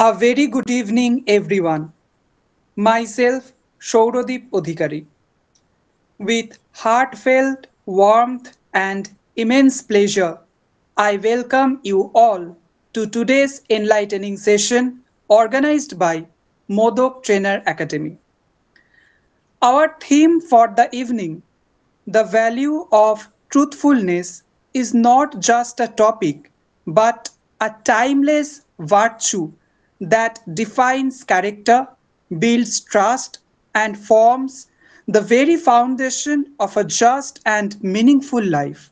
A very good evening, everyone. Myself, Shauradip Odhikari. With heartfelt warmth and immense pleasure, I welcome you all to today's enlightening session organized by Modok Trainer Academy. Our theme for the evening, the value of truthfulness, is not just a topic but a timeless virtue that defines character, builds trust, and forms the very foundation of a just and meaningful life.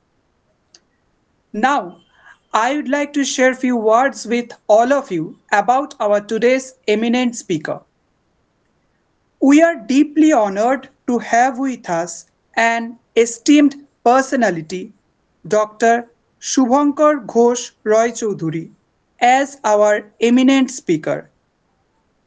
Now, I would like to share a few words with all of you about our today's eminent speaker. We are deeply honored to have with us an esteemed personality, Dr. Shubhankar Ghosh Roy Choudhury, as our eminent speaker.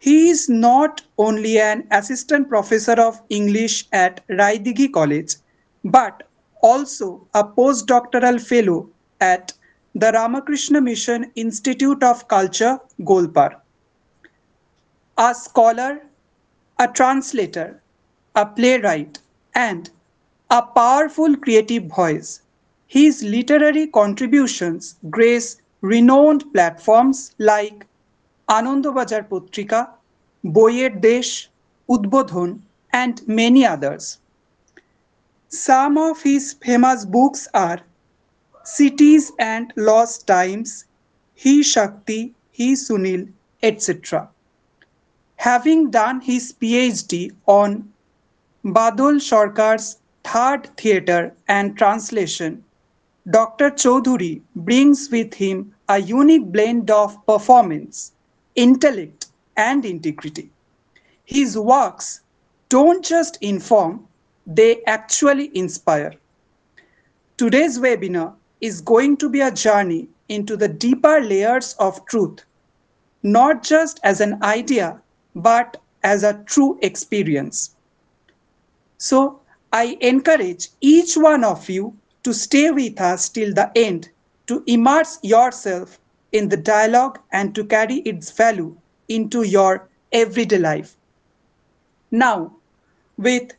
He is not only an assistant professor of English at Raidigi College, but also a postdoctoral fellow at the Ramakrishna Mission Institute of Culture, Golpar. A scholar, a translator, a playwright, and a powerful creative voice. His literary contributions grace renowned platforms like Anandabazar Potrika, Boyer Desh, Udbodhon, and many others. Some of his famous books are Cities and Lost Times, He Shakti, He Sunil, etc. Having done his PhD on Badal Sarkar's third theatre and translation, Dr. Choudhury brings with him a unique blend of performance, intellect, and integrity. His works don't just inform, they actually inspire. Today's webinar is going to be a journey into the deeper layers of truth, not just as an idea, but as a true experience. So I encourage each one of you to stay with us till the end, to immerse yourself in the dialogue and to carry its value into your everyday life. Now, with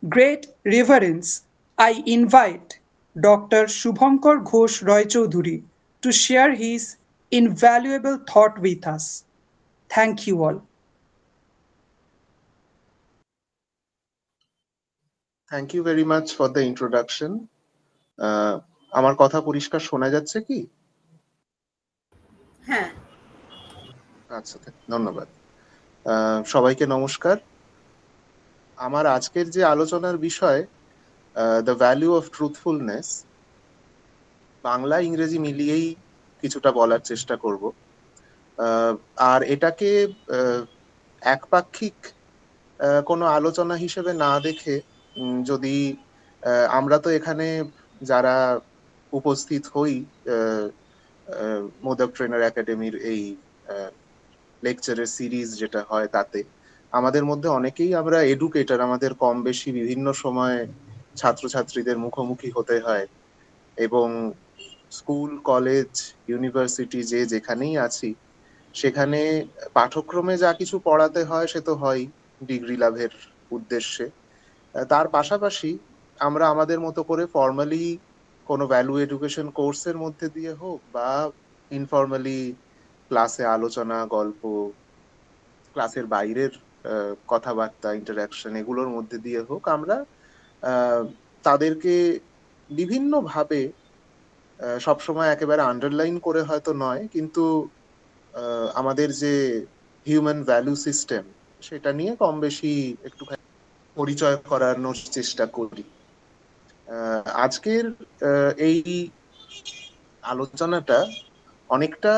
great reverence, I invite Dr. Shubhankar Ghosh Roy Choudhury to share his invaluable thought with us. Thank you all. Thank you very much for the introduction. আমার কথা পরিষ্কার শোনা যাচ্ছে কি? হ্যাঁ। আচ্ছা, ধন্যবাদ। সবাইকে নমস্কার। আমার আজকের যে আলোচনার বিষয় the value of truthfulness, Bangla ইংরেজি মিলিয়েই কিছুটা বলার চেষ্টা করব। আর এটাকে একপাক্ষিক কোনো আলোচনা হিসেবে না দেখে, যদি আমরা তো এখানে যারা উপস্থিত হই মোদক ট্রেনার একাডেমির এই লেকচারের সিরিজ যেটা হয়, তাতে আমাদের মধ্যে অনেকেই আমরা এডুকেটর, আমাদের কম বেশি বিভিন্ন সময় ছাত্রছাত্রীদের মুখোমুখি হতে হয় এবং স্কুল, কলেজ, ইউনিভার্সিটি যেখানেই আছি সেখানে পাঠ্যক্রমে যা কিছু পড়াতে হয় সে তো হয় ডিগ্রি লাভের উদ্দেশ্যে। তার পাশাপাশি আমরা আমাদের মতো করে ফর্মালি কোনো ভ্যালু এডুকেশন কোর্সের মধ্যে দিয়ে হোক বা ইনফর্মালি ক্লাসে আলোচনা, গল্প, ক্লাসের বাইরের কথাবার্তা, ইন্টারাকশন, এগুলোর মধ্যে দিয়ে হোক, আমরা তাদেরকে বিভিন্নভাবে সবসময় একেবারে আন্ডারলাইন করে হয়তো নয়, কিন্তু আমাদের যে হিউম্যান ভ্যালু সিস্টেম সেটা নিয়ে কম বেশি একটুখানি পরিচয় করানোর চেষ্টা করি। আজকের এই আলোচনাটা অনেকটা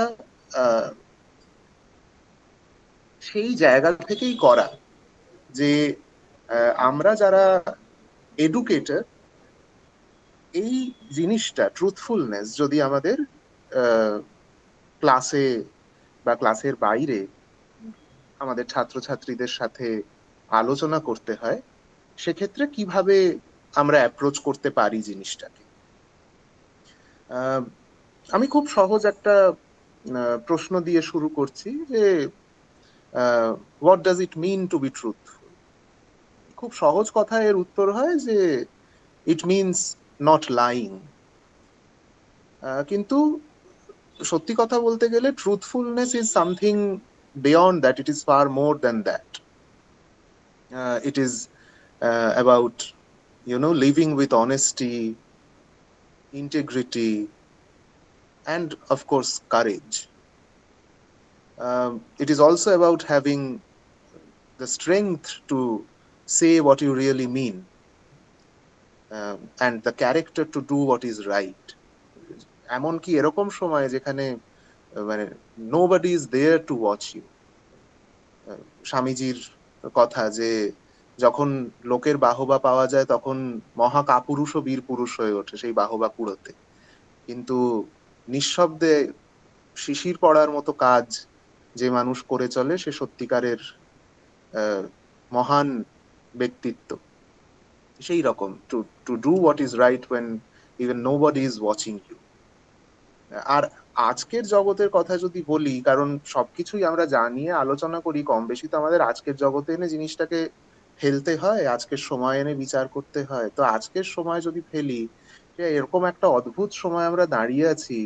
সেই জায়গা থেকেই করা যে আমরা যারা এডুকেটর, এই জিনিসটা ট্রুথফুলনেস যদি আমাদের ক্লাসে বা ক্লাসের বাইরে আমাদের ছাত্রছাত্রীদের সাথে আলোচনা করতে হয়, সেক্ষেত্রে কিভাবে আমরা অ্যাপ্রোচ করতে পারি জিনিসটাকে। আমি খুব সহজ একটা প্রশ্ন দিয়ে শুরু করছি যে what does it mean to be truthful. খুব সহজ কথায় এর উত্তর হয় যে ইট মিনস নট লাইং। কিন্তু সত্যি কথা বলতে গেলে truthfulness is something beyond that, it is far more than that. It is about living with honesty, integrity, and of course courage. It is also about having the strength to say what you really mean, and the character to do what is right. এমনকি এরকম সময় যেখানে মানে nobody is there to watch you. স্বামীজির কথা যে যখন লোকের বাহবা পাওয়া যায় তখন মহা কাপুরুষ ও বীর পুরুষ হয়ে ওঠে সেই বাহবা কুড়োতে, কিন্তু নিঃশব্দে শিশির পড়ার মতো কাজ যে মানুষ করে চলে সে সত্যিকারের মহান ব্যক্তিত্ব। সেই রকম to do what is right when even nobody is watching you. আর আজকের জগতের কথা যদি বলি, কারণ সবকিছুই আমরা জানিয়ে আলোচনা করি কম বেশি তো আমাদের আজকের জগতে এনে জিনিসটাকে ফেলতে হয়, আজকের সময় এনে বিচার করতে হয়। তো আজকের সময় যদি ফেলি, এরকম একটা অদ্ভুত সময় আমরা দাঁড়িয়ে আছি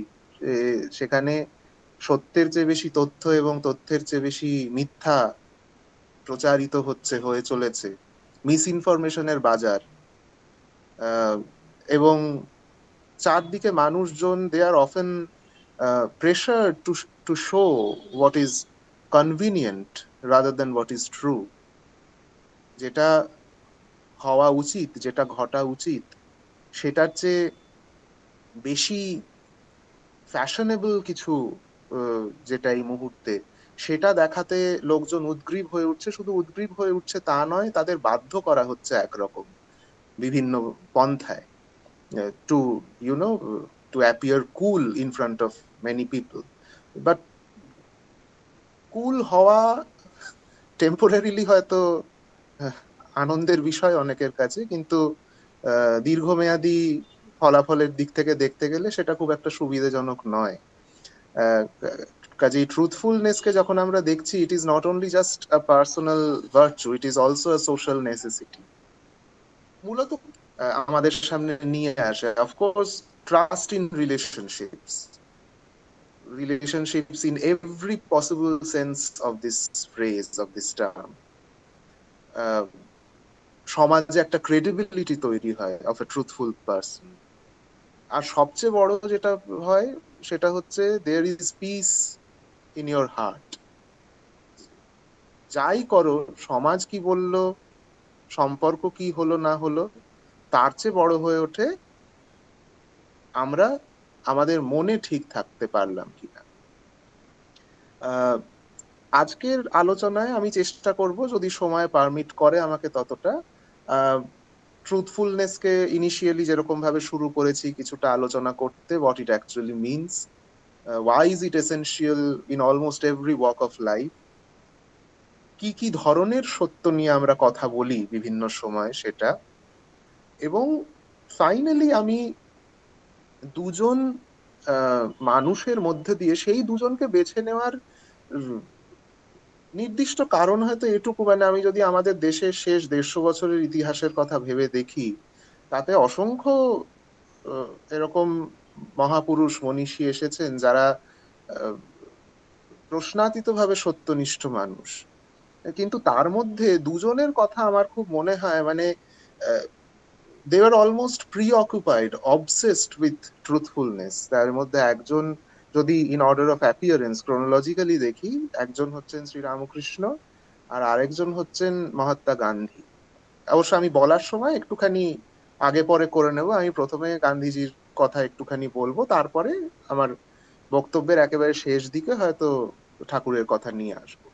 সেখানে সত্যের চেয়ে বেশি তথ্য এবং তথ্যের চেয়ে বেশি মিথ্যা প্রচারিত হয়ে চলেছে, মিস ইনফরমেশনের বাজার। এবং চারদিকে মানুষজন they are often pressure to show what is convenient rather than what is true. যেটা হওয়া উচিত, যেটা ঘটা উচিত, সেটার চেয়ে বেশি ফ্যাশনেবল কিছু যেটা এই মুহূর্তে, সেটা দেখাতে লোকজন উদ্গ্রীব হয়ে উঠছে। শুধু উদ্গ্রীব হয়ে উঠছে তা নয়, তাদের বাধ্য করা হচ্ছে একরকম বিভিন্ন পন্থায় to to appear cool in front of many people. But cool হওয়া টেম্পোরারিলি হয়তো আনন্দের বিষয় অনেকের কাছে, কিন্তু দীর্ঘমেয়াদী ফলাফলের দিক থেকে দেখতে গেলে সেটা খুব একটা সুবিধাজনক নয়। কাজেই ট্রুথফুলনেসকে যখন আমরা দেখছি, it is not only just a personal virtue, it is also a social necessity. মূলত আমাদের সামনে নিয়ে আসে of course trust in relationships in every possible sense of this phrase, of this term. সমাজে একটা ক্রেডিবিলিটি তৈরি হয় অফ এ ট্রুথফুল পার্সন। আর সবচেয়ে বড় যেটা হয় সেটা হচ্ছে there is peace in your heart. যাই করো, সমাজ কি বললো, সম্পর্ক কি হলো না হলো, তার চেয়ে বড় হয়ে ওঠে আমরা আমাদের মনে ঠিক থাকতে পারলাম কিনা। আজকের আলোচনায় আমি চেষ্টা করব, যদি সময় পারমিট করে আমাকে ততটা, ট্রুথফুলনেসকে ইনিশিয়ালি যেরকম ভাবে শুরু করেছি কিছুটা আলোচনা করতে, what it actually means, why is it essential in almost every walk of life, কি কি ধরনের সত্য নিয়ে আমরা কথা বলি বিভিন্ন সময় সেটা, এবং ফাইনালি আমি দুজন মানুষের মধ্যে দিয়ে সেই দুজনকে বেছে নেওয়ার নির্দিষ্ট কারণ হয়তো এটুকু, মানে আমি যদি আমাদের দেশের শেষ 150 বছরের ইতিহাসের কথা ভেবে দেখি, তাতে অসংখ্য এরকম মহাপুরুষ মনীষী এসেছেন যারা প্রশ্নাতীতভাবে সত্যনিষ্ঠ মানুষ। কিন্তু তার মধ্যে দুজনের কথা আমার খুব মনে হয়, মানে they were almost preoccupied, obsessed with truthfulness. তার মধ্যে একজন, যদি in order of appearance chronologically দেখি, একজন হচ্ছেন শ্রীরামকৃষ্ণ আর আরেকজন হচ্ছেন মহাত্মা গান্ধী। অবশ্য আমি বলার সময় একটুখানি আগে পরে করে নেব, আমি প্রথমে গান্ধীজির কথা একটুখানি বলবো, তারপরে আমার বক্তব্যের একেবারে শেষ দিকে হয়তো ঠাকুরের কথা নিয়ে আসবো।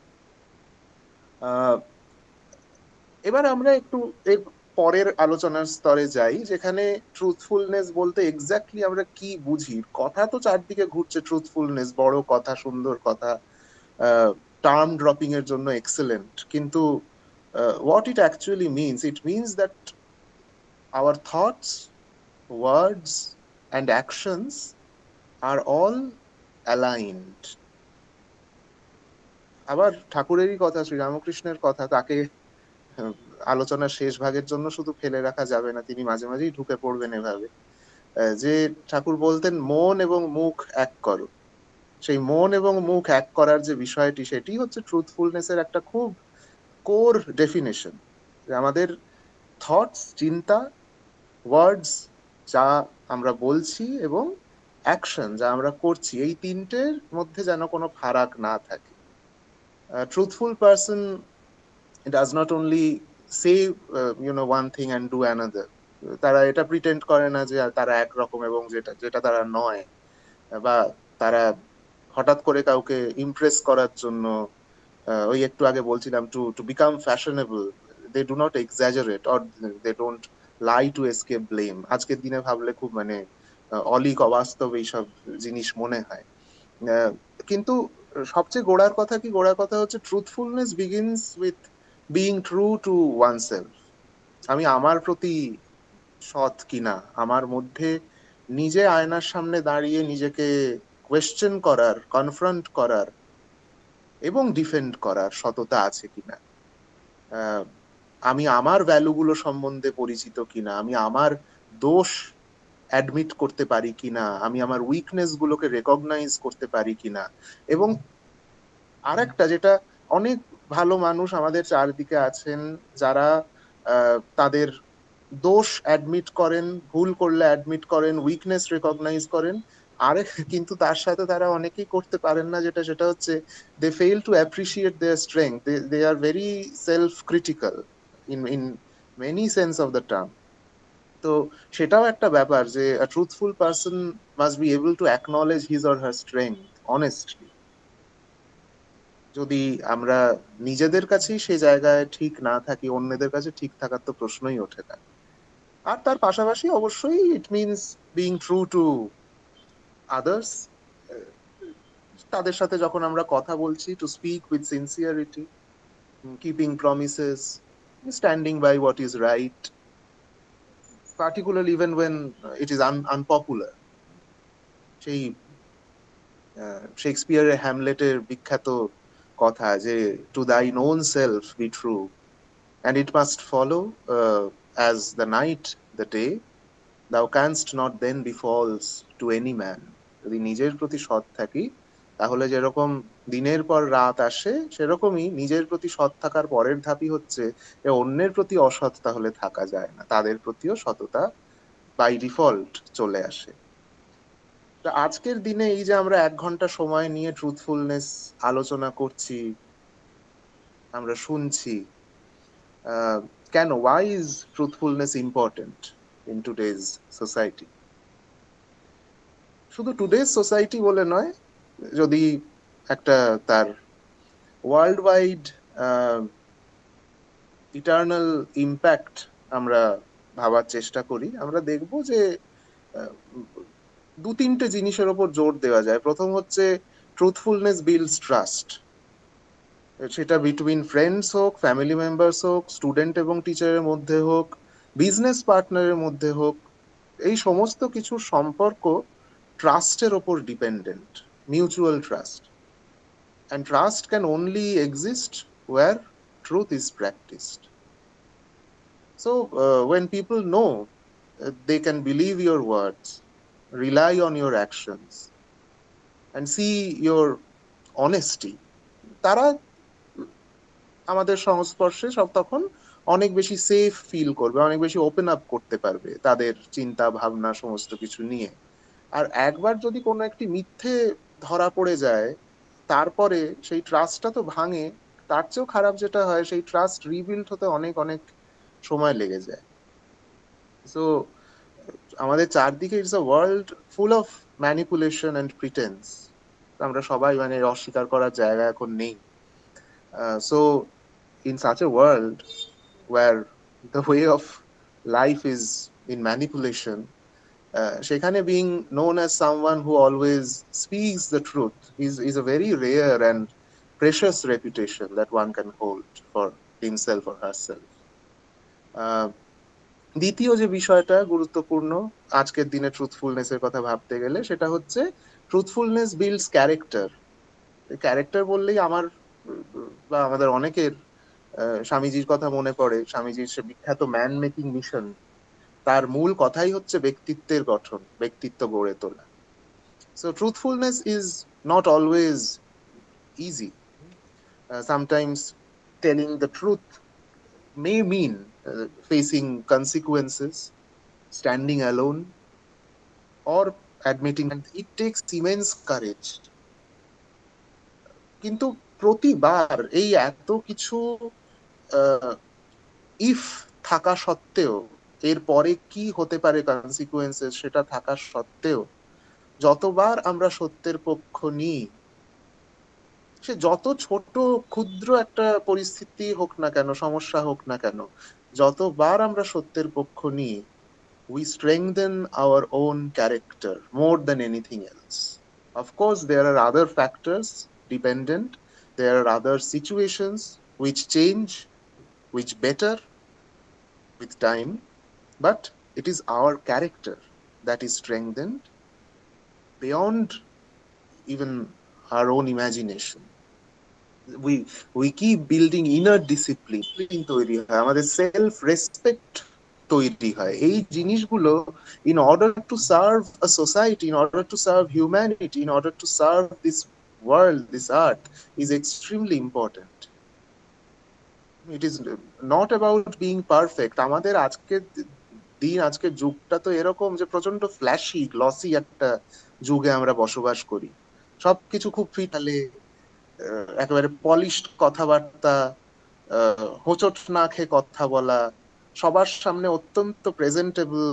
এবার আমরা একটু এর পরের আলোচনার স্তরে যাই, যেখানে ট্রুথফুলনেস বলতে এক্স্যাক্টলি আমরা কি বুঝি। কথা তো চারদিকে ঘুরছে, ট্রুথফুলনেস বড় কথা, সুন্দর কথা, টার্ম ড্রপিং এর জন্য এক্সেলেন্ট, কিন্তু what it actually means, it means that our thoughts, words and actions are all aligned. আবার ঠাকুরেরই কথা, শ্রীরামকৃষ্ণের কথা, তাকে আলোচনার শেষ ভাগের জন্য শুধু ফেলে রাখা যাবে না, তিনি মাঝে মাঝেই ঢুকে পড়বেন এভাবে, যে ঠাকুর বলতেন মন এবং মুখ এক করো। সেই মন এবং মুখ এক করার যে বিষয়টি, সেটি হচ্ছে ট্রুথফুলনেসের একটা খুব কোর ডেফিনেশন। আমাদের থটস, চিন্তা, ওয়ার্ডস, যা আমরা বলছি, এবং অ্যাকশন যা আমরা করছি, এই তিনটের মধ্যে যেন কোনো ফারাক না থাকে। Truthful person does not only say one thing and do another. তারা এটা প্রিটেন্ড করে না যে তারা একরকম এবং যেটা যেটা তারা নয়, বা তারা হঠাৎ করে কাউকে ইমপ্রেস করার জন্য, ওই একটু আগে বলছিলাম, to to become fashionable, they do not exaggerate or they don't lie to escape blame. আজকের দিনে ভাবলে খুব অলীক অবাস্তব এইসব জিনিস মনে হয়। কিন্তু সবচেয়ে গোড়ার কথা কি? গোড়ার কথা হচ্ছে truthfulness begins with being true to oneself. আমি আমার প্রতি সৎ কিনা, আমার মধ্যে নিজে আয়নার সামনে দাঁড়িয়ে নিজেকে কোয়েশ্চেন করার, কনফ্রন্ট করার এবং ডিফেন্ড করার সততা আছে কিনা, আমি আমার ভ্যালুগুলো সম্বন্ধে পরিচিত কিনা, আমি আমার দোষ অ্যাডমিট করতে পারি কিনা, আমি আমার উইকনেস গুলোকে রেকগনাইজ করতে পারি কিনা। এবং আরেকটা, যেটা অনেক ভালো মানুষ আমাদের চারদিকে আছেন যারা তাদের দোষ অ্যাডমিট করেন, ভুল করলে অ্যাডমিট করেন, উইকনেস রেকগনাইজ করেন। কিন্তু তার সাথে তারা অনেকেই করতে পারেন না, সেটা হচ্ছে they fail to appreciate their strength. They are very self critical in many sense of the term. তো সেটাও একটা ব্যাপার, যে a truthful person must be able to acknowledge his or her strength honestly. যদি আমরা নিজেদের কাছেই সেই জায়গায় ঠিক না থাকি, অন্যদের কাছে ঠিক থাকার তো প্রশ্নই ওঠে না। আর তার পাশাপাশি অবশ্যই it means being true to others. তাদের সাথে যখন আমরা কথা বলছি, to speak with sincerity, keeping promises, standing by what is right, particularly even when it is unpopular. সেই শেক্সপিয়ারের হ্যামলেটের বিখ্যাত কথা, যে to thine own self be true and it must follow as the night the day, thou canst not then be false to any man. যদি নিজের প্রতি সৎ থাকি, তাহলে যেরকম দিনের পর রাত আসে, সেরকমই নিজের প্রতি সৎ থাকার পরের ধাপই হচ্ছে অন্যের প্রতি অসৎ তাহলে থাকা যায় না, তাদের প্রতিও সততা বাই ডিফল্ট চলে আসে। আজকের দিনে এই যে আমরা 1 ঘন্টা সময় নিয়ে ট্রুথফুলনেস আলোচনা করছি, আমরা শুনছি, কেন? why is truthfulness important in today's society? শুধু টুডেজ সোসাইটি বলে নয়, যদি একটা তার ওয়ার্ল্ড ওয়াইড ইটার্নাল ইম্প্যাক্ট আমরা ভাবার চেষ্টা করি, আমরা দেখব যে 2-3টে জিনিসের ওপর জোর দেওয়া যায়। প্রথম হচ্ছে ট্রুথফুলনেস বিল্ডস ট্রাস্ট। সেটা বিটুইন ফ্রেন্ডস হোক, ফ্যামিলি মেম্বার্স হোক, স্টুডেন্ট এবং টিচারের মধ্যে হোক, বিজনেস পার্টনারের মধ্যে হোক, এই সমস্ত কিছুর সম্পর্ক ট্রাস্টের ওপর dependent, mutual trust. And trust can only exist where truth is practised. So when people know they can believe your words, rely on your actions and see your honesty, তারা আমাদের সংস্পর্শে তখন অনেক বেশি সেফ ফিল করবে, অনেক বেশি open up করতে পারবে তাদের চিন্তা ভাবনা সমস্ত কিছু নিয়ে। আর একবার যদি কোনো একটি মিথ্যে ধরা পড়ে যায়, তারপরে সেই ট্রাস্টটা তো ভাঙে, তার চেয়েও খারাপ যেটা হয়, সেই ট্রাস্ট রিবিল্ড হতে অনেক অনেক সময় লেগে যায়। সো আমাদের চারদিকে it's a world full of manipulation and pretence. আমরা সবাই অস্বীকার করার জায়গা এখন নেই। So in such a world where the way of life is in manipulation, সেখানে being known as someone who always speaks the truth is a very rare and precious reputation that one can hold for himself or herself. দ্বিতীয় যে বিষয়টা গুরুত্বপূর্ণ আজকের দিনে ট্রুথফুলনেসের কথা ভাবতে গেলে, সেটা হচ্ছে ট্রুথফুলনেস বিল্ডস ক্যারেক্টার। ক্যারেক্টার বললেই আমার বা আমাদের অনেকের স্বামীজির কথা মনে পড়ে। স্বামীজির সে বিখ্যাত ম্যান মেকিং মিশন, তার মূল কথাই হচ্ছে ব্যক্তিত্বের গঠন, ব্যক্তিত্ব গড়ে তোলা। So truthfulness is not always easy. Sometimes telling the truth may mean facing consequences, standing alone, or admitting, and it takes immense courage. কিন্তু প্রতিবার এই এত কিছু ইফ থাকা সত্ত্বেও, এর পরে কি হতে পারে কনসিকুয়েন্সেস সেটা থাকা সত্ত্বেও, যতবার আমরা সত্যের পক্ষ নিই, সে যত ছোট ক্ষুদ্র একটা পরিস্থিতি হোক না কেন, সমস্যা হোক না কেন, যতবার আমরা সত্যের পক্ষ নিই, we strengthen our own character more than anything else. Of course, there are other factors dependent. There are other situations which change, which better with time, but it is our character that is strengthened beyond even our own imagination. We keep building inner discipline তৈরি হয়, আমাদের self respect তৈরি হয়। এই জিনিসগুলো in order to serve a society, in order to serve humanity, in order to serve this world, this earth, is extremely important. It is not about being perfect. আমাদের আজকের দিন, আজকের যুগটা তো এরকম যে প্রচন্ড ফ্ল্যাশি গ্লসি একটা যুগে আমরা বসবাস করি। সবকিছু খুব ফিটালে, একেবারে পলিশড কথাবার্তা, হোঁচট না খেয়ে কথা বলা, সবার সামনে অত্যন্ত প্রেজেন্টেবল,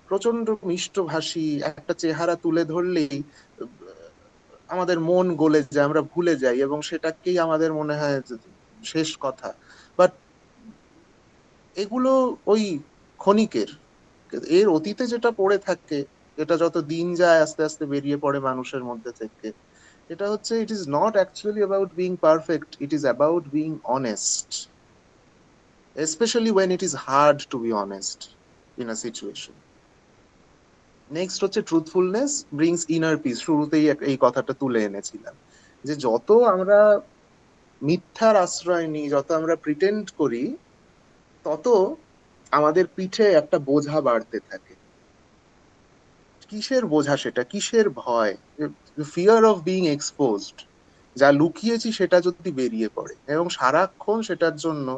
প্রচন্ড মিষ্টভাষী একটা চেহারা তুলে ধরলেই আমাদের মন গলে যায়, আমরা ভুলে যাই এবং সেটাকেই আমাদের মনে হয় শেষ কথা। বাট এগুলো ওই ক্ষণিকের, এর অতীতে যেটা পড়ে থাকে, এটা যত দিন যায় আস্তে আস্তে বেরিয়ে পড়ে মানুষের মধ্যে থেকে, এটা হচ্ছে it is not actually about being perfect, it is about being honest, especially when it is hard to be honest in a situation. Next হচ্ছে ট্রুথফুলনেস ব্রিংস ইনার পিস। শুরুতেই এই কথাটা তুলে এনেছিলাম যে যত আমরা মিথ্যার আশ্রয় নিই, যত আমরা প্রিটেন্ড করি, তত আমাদের পিঠে একটা বোঝা বাড়তে থাকে। কিসের বোঝা সেটা? কিসের ভয়? Fear of being exposed. যা লুকিয়েছি সেটা যদি বেরিয়ে পড়ে, এবং সারাক্ষণ সেটার জন্য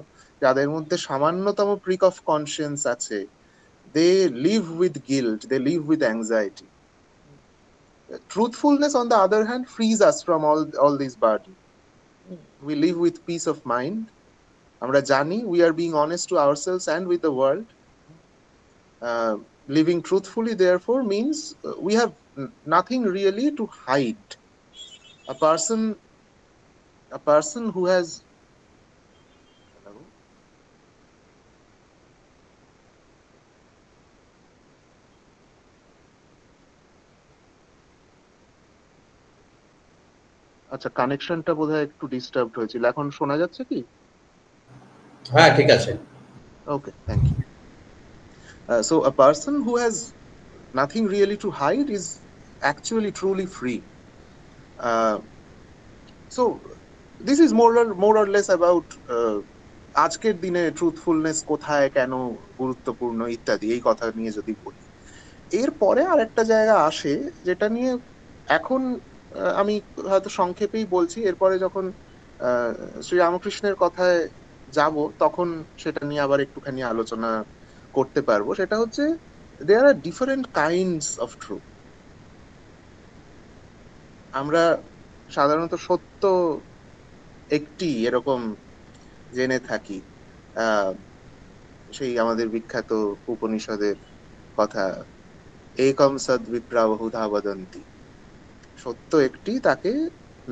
যাদের মধ্যে সামান্যতম প্রিক অফ কনসিয়েন্স আছে, they live with guilt, they live with anxiety. Truthfulness, on the other hand, frees us from all these burden. We live with peace of mind. আমরা জানি we are being honest to ourselves and with the world. Living truthfully, therefore, means we have nothing really to hide. A person who has আচ্ছা, কানেকশনটা বোধহয় একটু disturbed হয়েছিল। এখন শোনা যাচ্ছে কি? হ্যাঁ, ঠিক আছে। Okay, thank you. So a person who has nothing really to hide is actually truly free. So this is more or less about আজকের দিনে ট্রুথফুলনেস কোথায়, কেন গুরুত্বপূর্ণ ইত্যাদি, এই কথা নিয়ে যদি বলি। এরপরে আরেকটা জায়গা আসে যেটা নিয়ে এখন আমি হয়তো সংক্ষেপেই বলছি, এরপরে যখন শ্রী রামকৃষ্ণের কথায় যাব তখন সেটা নিয়ে আবার একটুখানি আলোচনা করতে পারবো। সেটা হচ্ছে there are different kinds of truth. আমরা সাধারণত সত্য একটি এরকম জেনে থাকি, সেই আমাদের বিখ্যাত উপনিষদের কথা, একম সদ বিপ্রা বহুধা বদন্তি। সত্য একটি, তাকে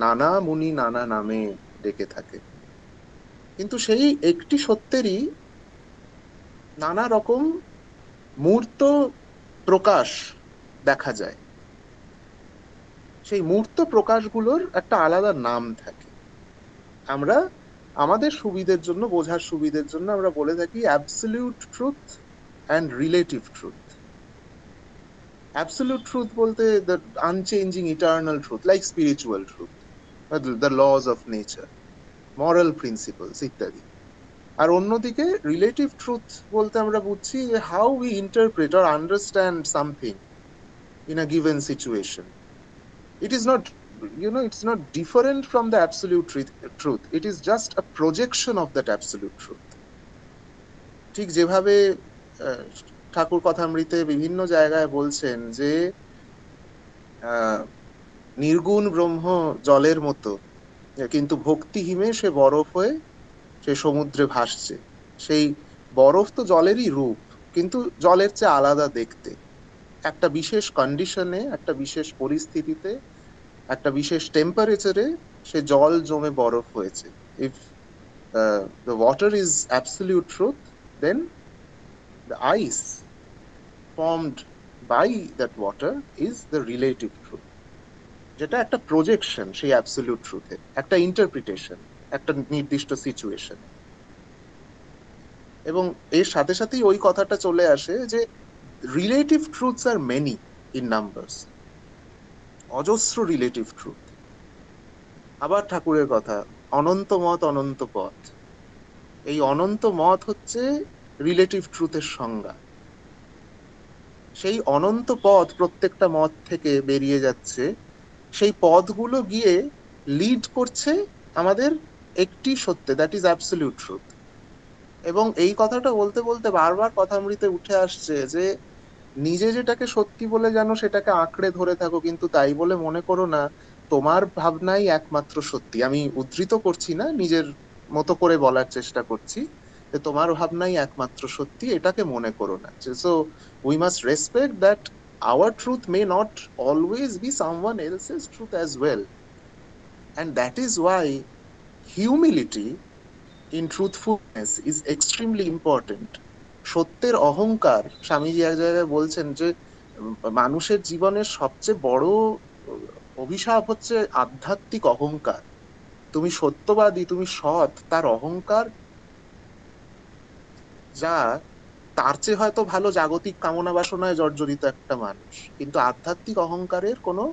নানা মুনি নানা নামে ডেকে থাকে। কিন্তু সেই একটি সত্যেরই নানা রকম মূর্ত প্রকাশ দেখা যায়। সেই মূর্ত প্রকাশগুলোর একটা আলাদা নাম থাকে। আমরা আমাদের সুবিধের জন্য, বোঝার সুবিধের জন্য আমরা বলে থাকি absolute truth and relative truth. Absolute truth বলতে the unchanging eternal truth, like spiritual truth, the laws of nature, moral principles ইত্যাদি। আর অন্যদিকে রিলেটিভ ট্রুথ বলতে আমরা বুঝছি যে how we interpret or understand something in a given situation. It is not, it's not different from the absolute truth. It is just a projection of that absolute truth. ঠিক যেভাবে ঠাকুর কথামৃতে বিভিন্ন জায়গায় বলছেন যে নির্গুণ ব্রহ্ম জলের মতো, কিন্তু ভক্তিহীনে সে বরফ হয়ে সে সমুদ্রে ভাসছে। সেই বরফ তো জলেরই রূপ, কিন্তু জলের চেয়ে আলাদা দেখতে। একটা বিশেষ কন্ডিশনে, একটা বিশেষ পরিস্থিতিতে, একটা বিশেষ টেম্পারেচারে সে জল জমে বরফ হয়েছে। If the water is absolute truth, then the ice formed by that water is the relative truth, যেটা একটা প্রজেকশন সেই অ্যাবসলিউট ট্রুথের, একটা ইন্টারপ্রিটেশন একটা নির্দিষ্ট সিচুয়েশন। এবং এর সাথে সাথেই ওই কথাটা চলে আসে যে relative truths are many in numbers, অজস্র রিলেটিভ ট্রুথ। আবার ঠাকুরের কথা, অনন্ত মত অনন্ত পথ। এই অনন্ত মত হচ্ছে রিলেটিভ ট্রুথের সংজ্ঞা। সেই অনন্ত পথ প্রত্যেকটা মত থেকে বেরিয়ে যাচ্ছে, সেই পথগুলো গিয়ে লিড করছে আমাদের একটি সত্যে, দ্যাট ইজ অ্যাবসলিউট ট্রুথ। এবং এই কথাটা বলতে বলতে বারবার কথামৃতে উঠে আসছে যে নিজে যেটাকে সত্যি বলে জানো সেটাকে আঁকড়ে ধরে থাকো, কিন্তু তাই বলে মনে করো না তোমার ভাবনাই একমাত্র সত্যি। আমি উদ্ধৃত করছি না, নিজের মতো করে বলার চেষ্টা করছি যে তোমার ভাবনাই একমাত্র সত্যি, এটাকে মনে করো না। So we must respect that our truth may not always be someone else's truth as well, and that is Y humility in truthfulness is extremely important. সত্যের অহংকার, স্বামীজি এক জায়গায় বলছেন যে মানুষের জীবনের সবচেয়ে বড় অভিশাপ হচ্ছে আধ্যাত্মিক অহংকার। তুমি সত্যবাদী, তুমি সৎ, তার অহংকার যা তার চেয়ে হয়তো ভালো জাগতিক কামনা বাসনায় জর্জরিত একটা মানুষ, কিন্তু আধ্যাত্মিক অহংকারের কোনো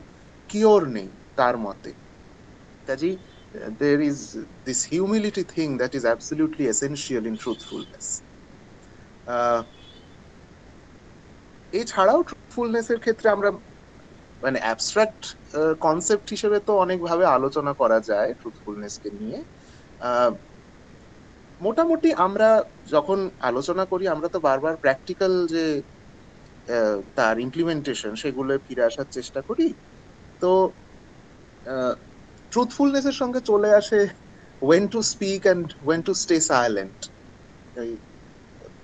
কিওর নেই তার মতে। কাজেই there is this humility thing that is absolutely essential in truthfulness. এছাড়াও ট্রুথফুলনেস এর ক্ষেত্রে আমরা মানে অ্যাবস্ট্রাক্ট কনসেপ্ট হিসেবে তো অনেকভাবে আলোচনা করা যায় ট্রুথফুলনেস কে নিয়ে। মোটামুটি আমরা যখন আলোচনা করি আমরা তো বারবার প্র্যাকটিক্যাল যে তার ইমপ্লিমেন্টেশন সেগুলো ফিরে আসার চেষ্টা করি। তো ট্রুথফুলনেস এর সঙ্গে চলে আসে when to speak and when to stay silent,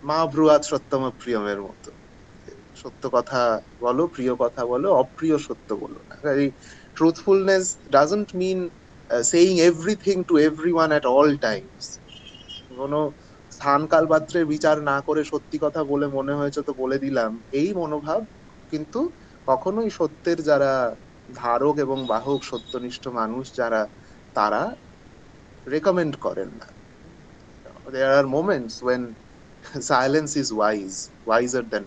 মা ব্রুয়াত সত্যম প্রিয়মের মতো, সত্য কথা বলো, প্রিয় কথা বলো, অপ্রিয় সত্য বলো না। Truthfulness doesn't mean saying everything to everyone at all times. কোনো স্থান কাল পাত্রের বিচার না করে সত্যি কথা বলে মনে হয়েছে তো বলে দিলাম, এই মনোভাব কিন্তু কখনোই সত্যের যারা ধারক এবং বাহক সত্যনিষ্ঠ মানুষ যারা, তারা রেকমেন্ড করেন না। There are moments when silence is wiser than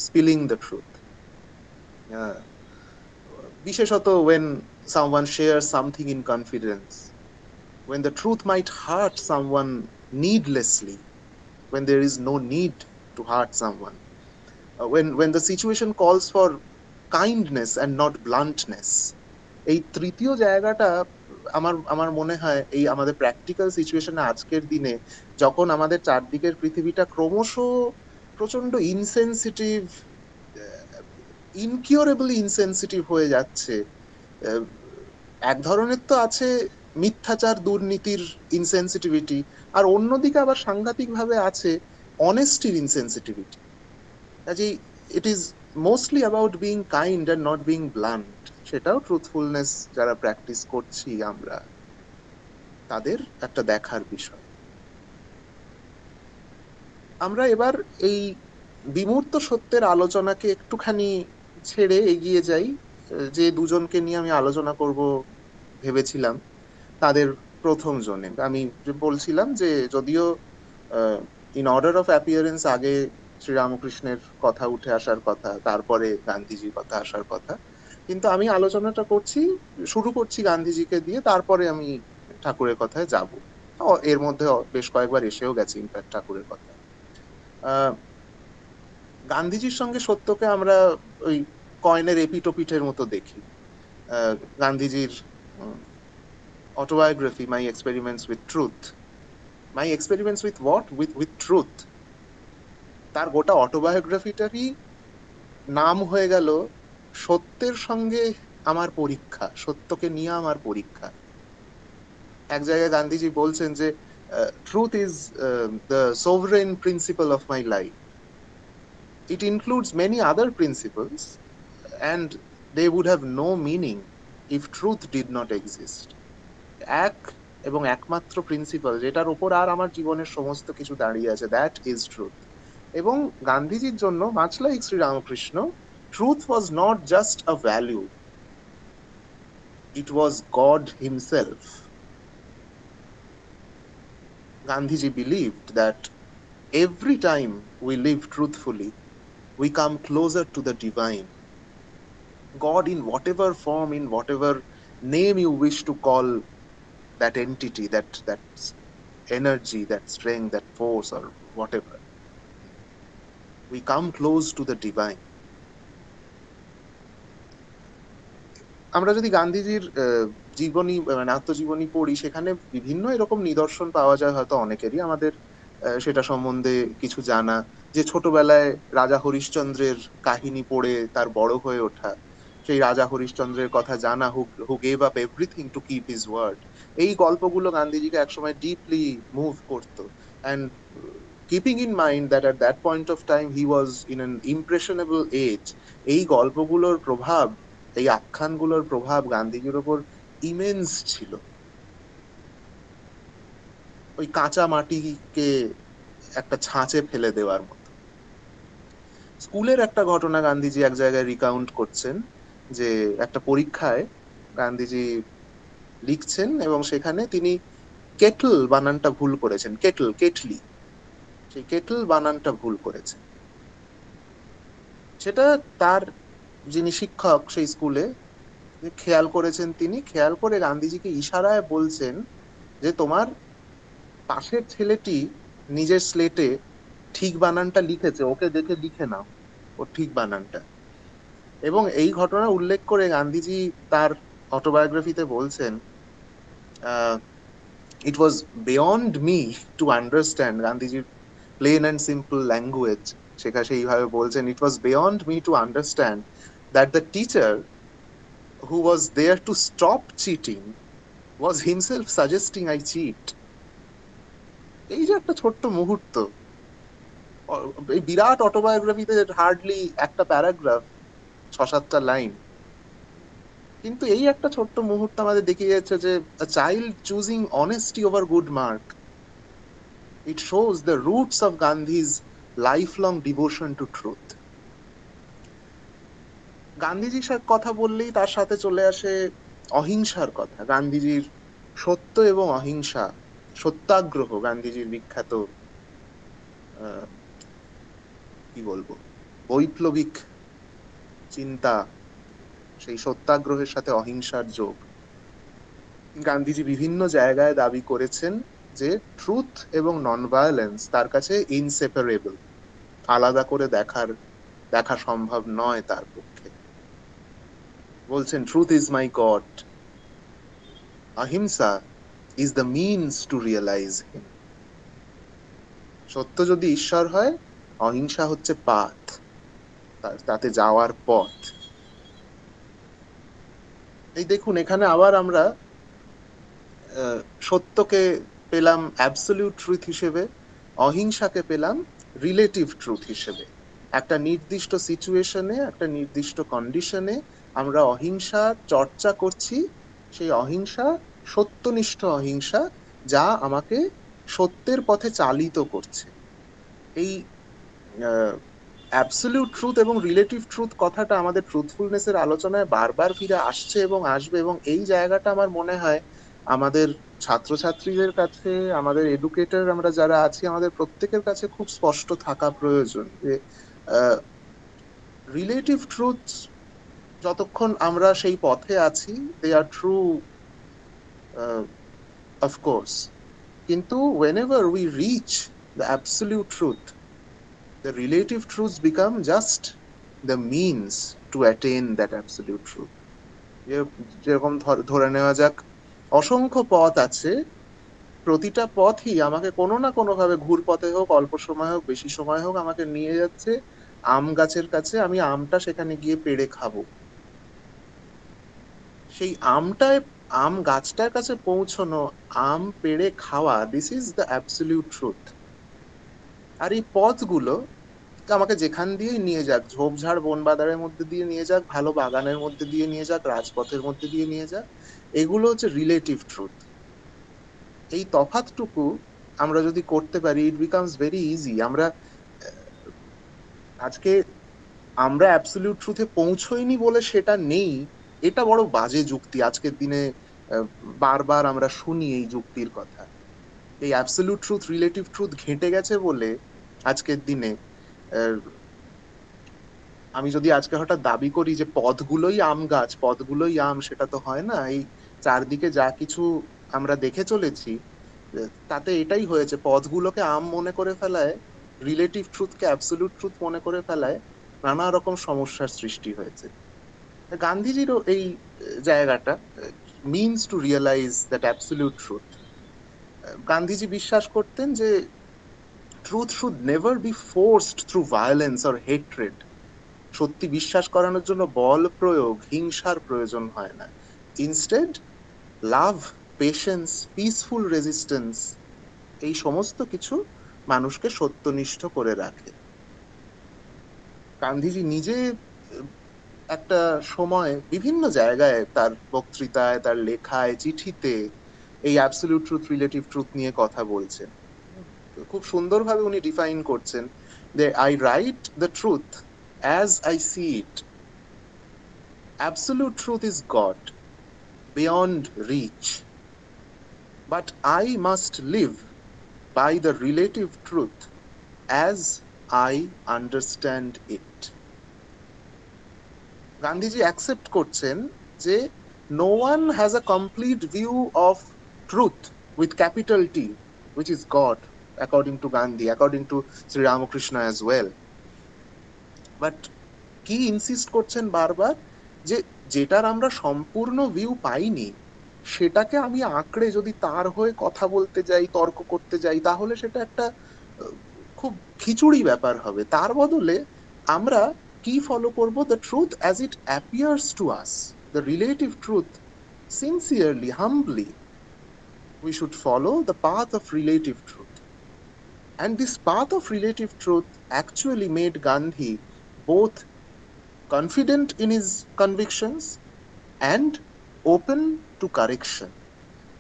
spilling the truth. বিশেষত when someone shares something in confidence, when the truth might hurt someone needlessly, when there is no need to hurt someone, when the situation calls for kindness and not bluntness. এই তৃতীয় জায়গাটা আমার মনে হয় এই আমাদের practical সিচুয়েশনে আজকের দিনে যখন আমাদের চারদিকের পৃথিবীটা ক্রমশ প্রচন্ড ইনসেনসিটিভ, ইনকিউরেবলি ইনসেনসিটিভ হয়ে যাচ্ছে। এক ধরনের তো আছে মিথ্যাচার দুর্নীতির ইনসেনসিটিভিটি, আর অন্যদিকে আবার সাংঘাতিক ভাবে আছে অনেস্টির ইনসেনসিটিভিটি। কাজেই it is mostly about being kind and not being blunt. সেটাও ট্রুথফুলনেস যারা প্র্যাকটিস করছি আমরা, তাদের একটা দেখার বিষয়। আমরা এবার এই বিমূর্ত সত্যের আলোচনাকে একটুখানি ছেড়ে এগিয়ে যাই। যে দুজনকে নিয়ে আমি আলোচনা করব ভেবেছিলাম তাদের প্রথম জনে আমি বলছিলাম যে যদিও ইন অর্ডার অফ অ্যাপিয়ারেন্স আগে শ্রীরামকৃষ্ণের কথা উঠে আসার কথা, তারপরে গান্ধীজির কথা আসার কথা, কিন্তু আমি আলোচনাটা শুরু করছি গান্ধীজিকে দিয়ে, তারপরে আমি ঠাকুরের কথায় যাব। এর মধ্যে বেশ কয়েকবার এসেও গেছে ইনফ্যাক্ট ঠাকুরের কথা। গান্ধীজির সঙ্গে সত্যকে আমরা ওই কয়েনের এপিটোপিটের মতো দেখি। গান্ধীজির autobiography, my experiments with truth, my experiments with what, with truth, তার গোটা অটোবায়োগ্রাফিটারই নাম হয়ে গেল সত্যের সঙ্গে আমার পরীক্ষা, সত্যকে নিয়ে আমার পরীক্ষা। এক জায়গায় গান্ধীজি বলছেন যে truth is the sovereign principle of my life, it includes many other principles and they would have no meaning if truth did not exist. এক এবং একমাত্র প্রিন্সিপাল যেটার উপর আর আমার জীবনের সমস্ত কিছু দাঁড়িয়ে আছে, দ্যাট ইজ ট্রুথ। এবং গান্ধীজির জন্য, much like Shri Ramakrishna, truth was not just a value, it was god himself. Gandhiji believed that every time we live truthfully, we come closer to the divine. God, in whatever form, in whatever name you wish to call that entity, that energy, that strength, that force, or whatever, we come close to the divine. আমরা যদি গান্ধীজির জীবনী, মানে আত্মজীবনী পড়ি, সেখানে বিভিন্ন এরকম নিদর্শন পাওয়া যায়, হয়তো অনেকেরই আমাদের সেটা সম্বন্ধে কিছু জানা, যে ছোটবেলায় রাজা হরিশ্চন্দ্রের কাহিনী পড়ে তার বড় হয়ে ওঠা, সেই রাজা হরিশ্চন্দ্রের কথা জানা, who gave up everything to keep his word, এই গল্পগুলো গান্ধীজিকে একসময় ডিপলি মুভ করতো। And keeping in mind that at that point of time he was in an impressionable age, এই গল্পগুলোর প্রভাব, এই আখ্যানগুলোর প্রভাব গান্ধীজির ওপর ইমেন্স ছিল। ওই কাঁচা মাটিকে একটা ছাঁচে ফেলে দেওয়ার মতো। স্কুলের একটা ঘটনা গান্ধীজি এক জায়গায় রিকাউন্ট করছেন, যে একটা পরীক্ষায় গান্ধীজি লিখছেন এবং সেখানে তিনি কেটল বানানটা ভুল করেছেন, কেটলি, সেই কেটল বানানটা ভুল করেছেন। সেটা তার যিনি শিক্ষক সেই স্কুলে খেয়াল করেছেন, তিনি খেয়াল করে গান্ধীজিকে ইশারায় বলছেন যে তোমার পাশের ছেলেটি নিজের স্লেটে ঠিক বানানটা লিখেছে, ওকে দেখে লিখে নাও ওর ঠিক বানানটা। এবং এই ঘটনা উল্লেখ করে গান্ধীজি তার অটোবায়োগ্রাফিতে বলছেন, it was beyond me to understand, গান্ধীজির প্লেন অ্যান্ড সিম্পল ল্যাঙ্গুয়েজ সেখানে সেইভাবে বলছেন, it was beyond me to understand that the teacher who was there to stop cheating was himself suggesting I cheat. এই যে একটা ছোট্ট মুহূর্ত, এই বিরাট অটোবায়োগ্রাফিতে হার্ডলি একটা প্যারাগ্রাফ, 6-7টা লাইন, কিন্তু এই একটা ছোট্ট মুহূর্ত আমাদের দেখিয়ে যাচ্ছে যে a child choosing honesty over good mark, it shows the roots of Gandhi's lifelong devotion to truth. গান্ধীজির সাথে কথা বললেই তার সাথে চলে আসে অহিংসার কথা। গান্ধীজির সত্য এবং অহিংসা, সত্যাগ্রহ, গান্ধীজির বিখ্যাত কি বলবো বৈপ্লবিক চিন্তা, সেই সত্যাগ্রহের সাথে অহিংসার যোগ। গান্ধীজি বিভিন্ন জায়গায় দাবি করেছেন যে ট্রুথ এবং নন ভায়োলেন্স তার কাছে ইনসেপারেবল, আলাদা করে দেখা সম্ভব নয় তার পক্ষে। বলছেন, truth is my God, ahimsa is the means to realise him. সত্য যদি ঈশ্বর হয়, অহিংসা হচ্ছে পাথ, তাতে যাওয়ার পথ। এই দেখুন, এখানে আবার আমরা সত্যকে পেলাম অ্যাবসলিউট ট্রুথ হিসেবে, অহিংসাকে পেলাম রিলেটিভ ট্রুথ হিসেবে। একটা নির্দিষ্ট সিচুয়েশনে, একটা নির্দিষ্ট কন্ডিশনে আমরা অহিংসা চর্চা করছি, সেই অহিংসা সত্যনিষ্ঠ অহিংসা, যা আমাকে সত্যের পথে চালিত করছে। এই অ্যাবসলিউট ট্রুথ এবং রিলেটিভ ট্রুথ কথাটা আমাদের ট্রুথফুলনেসের আলোচনায় বারবার ফিরে আসছে এবং আসবে, এবং এই জায়গাটা আমার মনে হয় আমাদের ছাত্রছাত্রীদের কাছে, আমাদের এডুকেটর আমরা যারা আছি, আমাদের প্রত্যেকের কাছে খুব স্পষ্ট থাকা প্রয়োজন যে রিলেটিভ ট্রুথ যতক্ষণ আমরা সেই পথে আছি, দে আর ট্রু অফকোর্স, কিন্তু whenever we reach the absolute truth, the relative truths become just the means to attain that absolute truth. যেরকম ধরে নেওয়া যাক, অসংখ্য পথ আছে, প্রতিটা পথই আমাকে কোনো না কোনো ভাবে ঘুরপথে হোক, অল্প সময় হোক, বেশি সময় হোক, আমাকে নিয়ে যাচ্ছে আম গাছের কাছে। আমি আমটা সেখানে গিয়ে পেড়ে খাবো। সেই আম গাছটার কাছে পৌঁছানো, আম পেড়ে খাওয়া, this is the absolute truth. আর এই পথগুলো আমাকে যেখান দিয়ে নিয়ে যাক, ঝোপঝাড় বন বাদারের মধ্যে দিয়ে নিয়ে যাক, ভালো বাগানের মধ্যে দিয়ে নিয়ে যাক, রাজপথের মধ্যে দিয়ে নিয়ে যাক, এগুলো হচ্ছে রিলেটিভ ট্রুথ। এই তফাৎটুকু আমরা যদি করতে পারি, ইট বিকামস ভেরি ইজি। আজকে আমরা অ্যাবসলিউট ট্রুথে পৌঁছইনি বলে সেটা নেই, এটা বড় বাজে যুক্তি। আজকের দিনে বারবার আমরা শুনি এই যুক্তির কথা। এই অ্যাবসলিউট ট্রুথ রিলেটিভ ট্রুথ ঘেঁটে গেছে বলে আজকের দিনে আমি যদি আজকে হঠাৎ দাবি করি যে পথগুলোই আম গাছ, পথগুলোই আম, সেটা তো হয় না। এই চারদিকে যা কিছু আমরা দেখে চলেছি তাতে এটাই হয়েছে, পথগুলোকে আম মনে করে ফেলায়, রিলেটিভ ট্রুথকে অ্যাবসলিউট ট্রুথ মনে করে ফেলায় নানা রকম সমস্যার সৃষ্টি হয়েছে। গান্ধীজিরও এই জায়গাটা, means to realise that absolute truth. গান্ধীজি বিশ্বাস করতেন যে truth should never be forced through violence or hatred. সত্যি বিশ্বাস করানোর জন্য বল প্রয়োগ, হিংসার প্রয়োজন হয় না। ইনস্টেড লাভ, পেশেন্স, পিসফুল রেজিস্ট্যান্স, এই সমস্ত কিছু মানুষকে সত্যনিষ্ঠ করে রাখে। গান্ধীজি নিজে একটা সময় বিভিন্ন জায়গায় তার বক্তৃতায়, তার লেখায়, চিঠিতে এই অ্যাবসলিউট ট্রুথ, রিলেটিভ ট্রুথ নিয়ে কথা বলছেন। খুব সুন্দরভাবে উনি ডিফাইন করছেন যে I write the truth as I see it. Absolute truth is God, beyond reach. But I must live by the relative truth as I understand it. Gandhiji accept করছেন যে no one has a complete view of truth with capital T, which is God, according to Gandhi, according to Sri Ramakrishna as well. But কি insist করছেন বারবার, যে যেটার আমরা সম্পূর্ণ view পাইনি সেটাকে আমি আঁকড়ে যদি তার হয়ে কথা বলতে যাই, তর্ক করতে যাই, তাহলে সেটা একটা খুব খিচুড়ি ব্যাপার হবে। তার বদলে আমরা কি ফলো করব? The truth as it appears to us, the relative truth, sincerely, Hanbali we should follow the path of relative truth. And this path of relative truth actually made Gandhi both confident in his convictions and open to correction.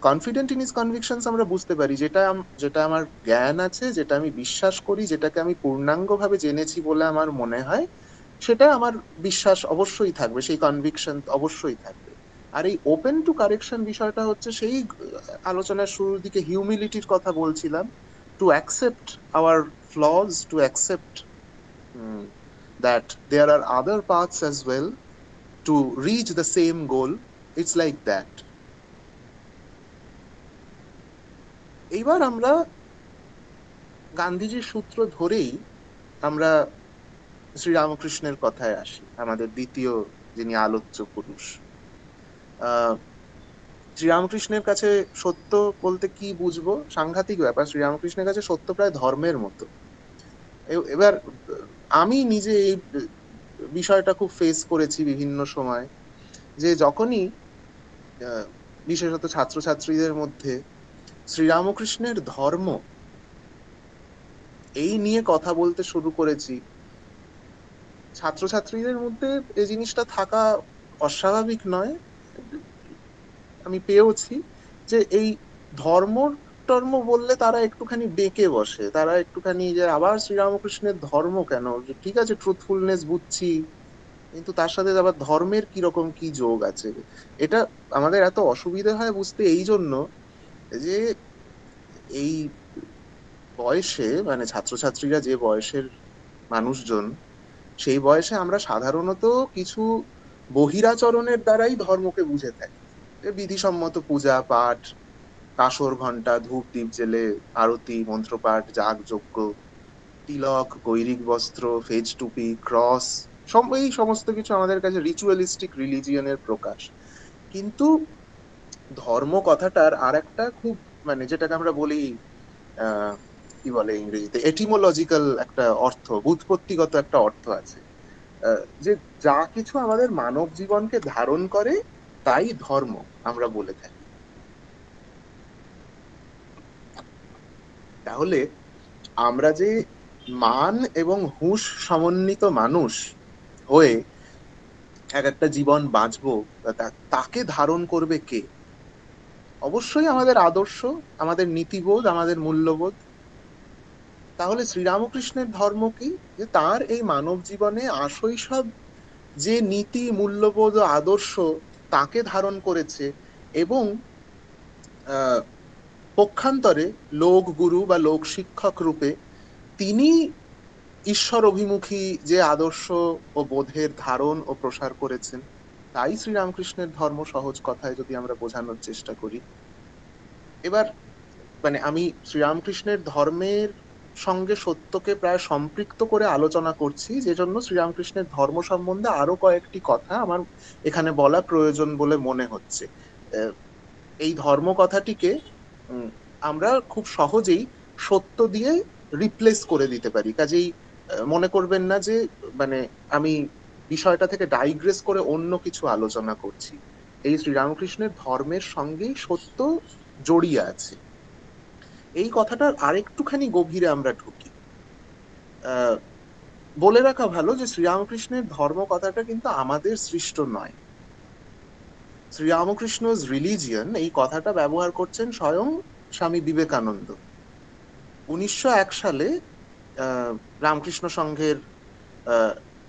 Confident in his convictions আমরা বুঝতে পারি, যেটা আমার জ্ঞান আছে, যেটা আমি বিশ্বাস করি, যেটাকে আমি পূর্ণাঙ্গভাবে জেনেছি বলে আমার মনে হয়, সেটা আমার বিশ্বাস অবশ্যই থাকবে, সেই কনভিকশন অবশ্যই থাকবে। আর এই ওপেন টু কারেকশন বিষয়টা হচ্ছে সেই আলোচনার শুরুর দিকে হিউমিলিটির কথা বলছিলাম, to accept our flaws, to accept that there are other paths as well to reach the same goal. It's like that. এইবার আমরা গান্ধীজির সূত্র ধরেই আমরা শ্রী রামকৃষ্ণের কথায় আসি, আমাদের দ্বিতীয় যিনি আলোচ্য পুরুষ। শ্রীরামকৃষ্ণের কাছে সত্য বলতে কি বুঝবো? সাংঘাতিক ব্যাপার। শ্রীরামকৃষ্ণের কাছে সত্য প্রায় ধর্মের মতো। এবার আমি নিজে এই বিষয়টা খুব ফেস করেছি বিভিন্ন সময়, যে যখনই বিশেষত ছাত্রছাত্রীদের মধ্যে শ্রীরামকৃষ্ণের ধর্ম এই নিয়ে কথা বলতে শুরু করেছি, ছাত্রছাত্রীদের মধ্যে এই জিনিসটা থাকা অস্বাভাবিক নয়। আমি পেয়েওছি যে এই ধর্ম বললে তারা একটুখানি বেঁকে বসে, তারা একটুখানি যে আবার শ্রীরামকৃষ্ণের ধর্ম কেন? ঠিক আছে, ট্রুথফুলনেস বুঝছি, কিন্তু তার সাথে আবার ধর্মের কিরকম কি যোগ আছে। এটা আমাদের এত অসুবিধা হয় বুঝতে এই জন্য যে এই বয়সে, মানে ছাত্রছাত্রীরা যে বয়সের মানুষজন, সেই বয়সে আমরা সাধারণত কিছু বহিরাচরণের দ্বারাই ধর্মকে বুঝে থাকি। বিধিসম্মত পূজা পাঠ, কাসর ঘন্টা, ধূপ দ্বীপ জেলে আরতি, মন্ত্রপাঠ, যাগযজ্ঞ, তিলক, গৈরিক বস্ত্র, ফেজ টুপি, ক্রস, এই সমস্ত কিছু আমাদের কাছে রিচুয়ালিস্টিক রিলিজিয়নের প্রকাশ। কিন্তু ধর্ম কথাটার আর একটা খুব, মানে যেটাকে আমরা বলি কি বলে ইংরেজিতে, এটিমোলজিক্যাল একটা অর্থ, ব্যুৎপত্তিগত একটা অর্থ আছে, যে যা কিছু আমাদের মানব জীবনকে ধারণ করে তাই ধর্ম আমরা বলে থাকি। তাহলে আমরা যে মান এবং হুঁশ সমন্বিত মানুষ হয়ে এক একটা জীবন বাঁচবো, তাকে ধারণ করবে কে? অবশ্যই আমাদের আদর্শ, আমাদের নীতিবোধ, আমাদের মূল্যবোধ। তাহলে শ্রীরামকৃষ্ণের ধর্ম কি? যে তার এই মানব জীবনে আশৈশব যে নীতি, মূল্যবোধ ও আদর্শ তাকে ধারণ করেছে, এবং পক্ষান্তরে লোক গুরু বা লোক শিক্ষক রূপে তিনি ঈশ্বর অভিমুখী যে আদর্শ ও বোধের ধারণ ও প্রসার করেছেন, তাই শ্রীরামকৃষ্ণের ধর্ম, সহজ কথায় যদি আমরা বোঝানোর চেষ্টা করি। এবার মানে আমি শ্রীরামকৃষ্ণের ধর্মের সঙ্গে সত্যকে প্রায় সম্পৃক্ত করে আলোচনা করছি, যে জন্য শ্রীরামকৃষ্ণের ধর্ম সম্বন্ধে আরো কয়েকটি কথা আমার এখানে বলা প্রয়োজন বলে মনে হচ্ছে। এই ধর্ম কথাটিকে আমরা খুব সহজেই সত্য দিয়ে রিপ্লেস করে দিতে পারি। কাজেই মনে করবেন না যে মানে আমি বিষয়টা থেকে ডাইগ্রেস করে অন্য কিছু আলোচনা করছি। এই শ্রীরামকৃষ্ণের ধর্মের সঙ্গেই সত্য জড়িয়ে আছে। এই কথাটার আরেকটুখানি গভীরে আমরা ঢুকি। বলে রাখা ভালো যে শ্রীরামকৃষ্ণের ধর্ম কথাটা কিন্তু আমাদের সৃষ্ট নয়। শ্রীরামকৃষ্ণ's রিলিজিয়ন এই কথাটা ব্যবহার করছেন স্বয়ং স্বামী বিবেকানন্দ। 1901 সালে রামকৃষ্ণ সংঘের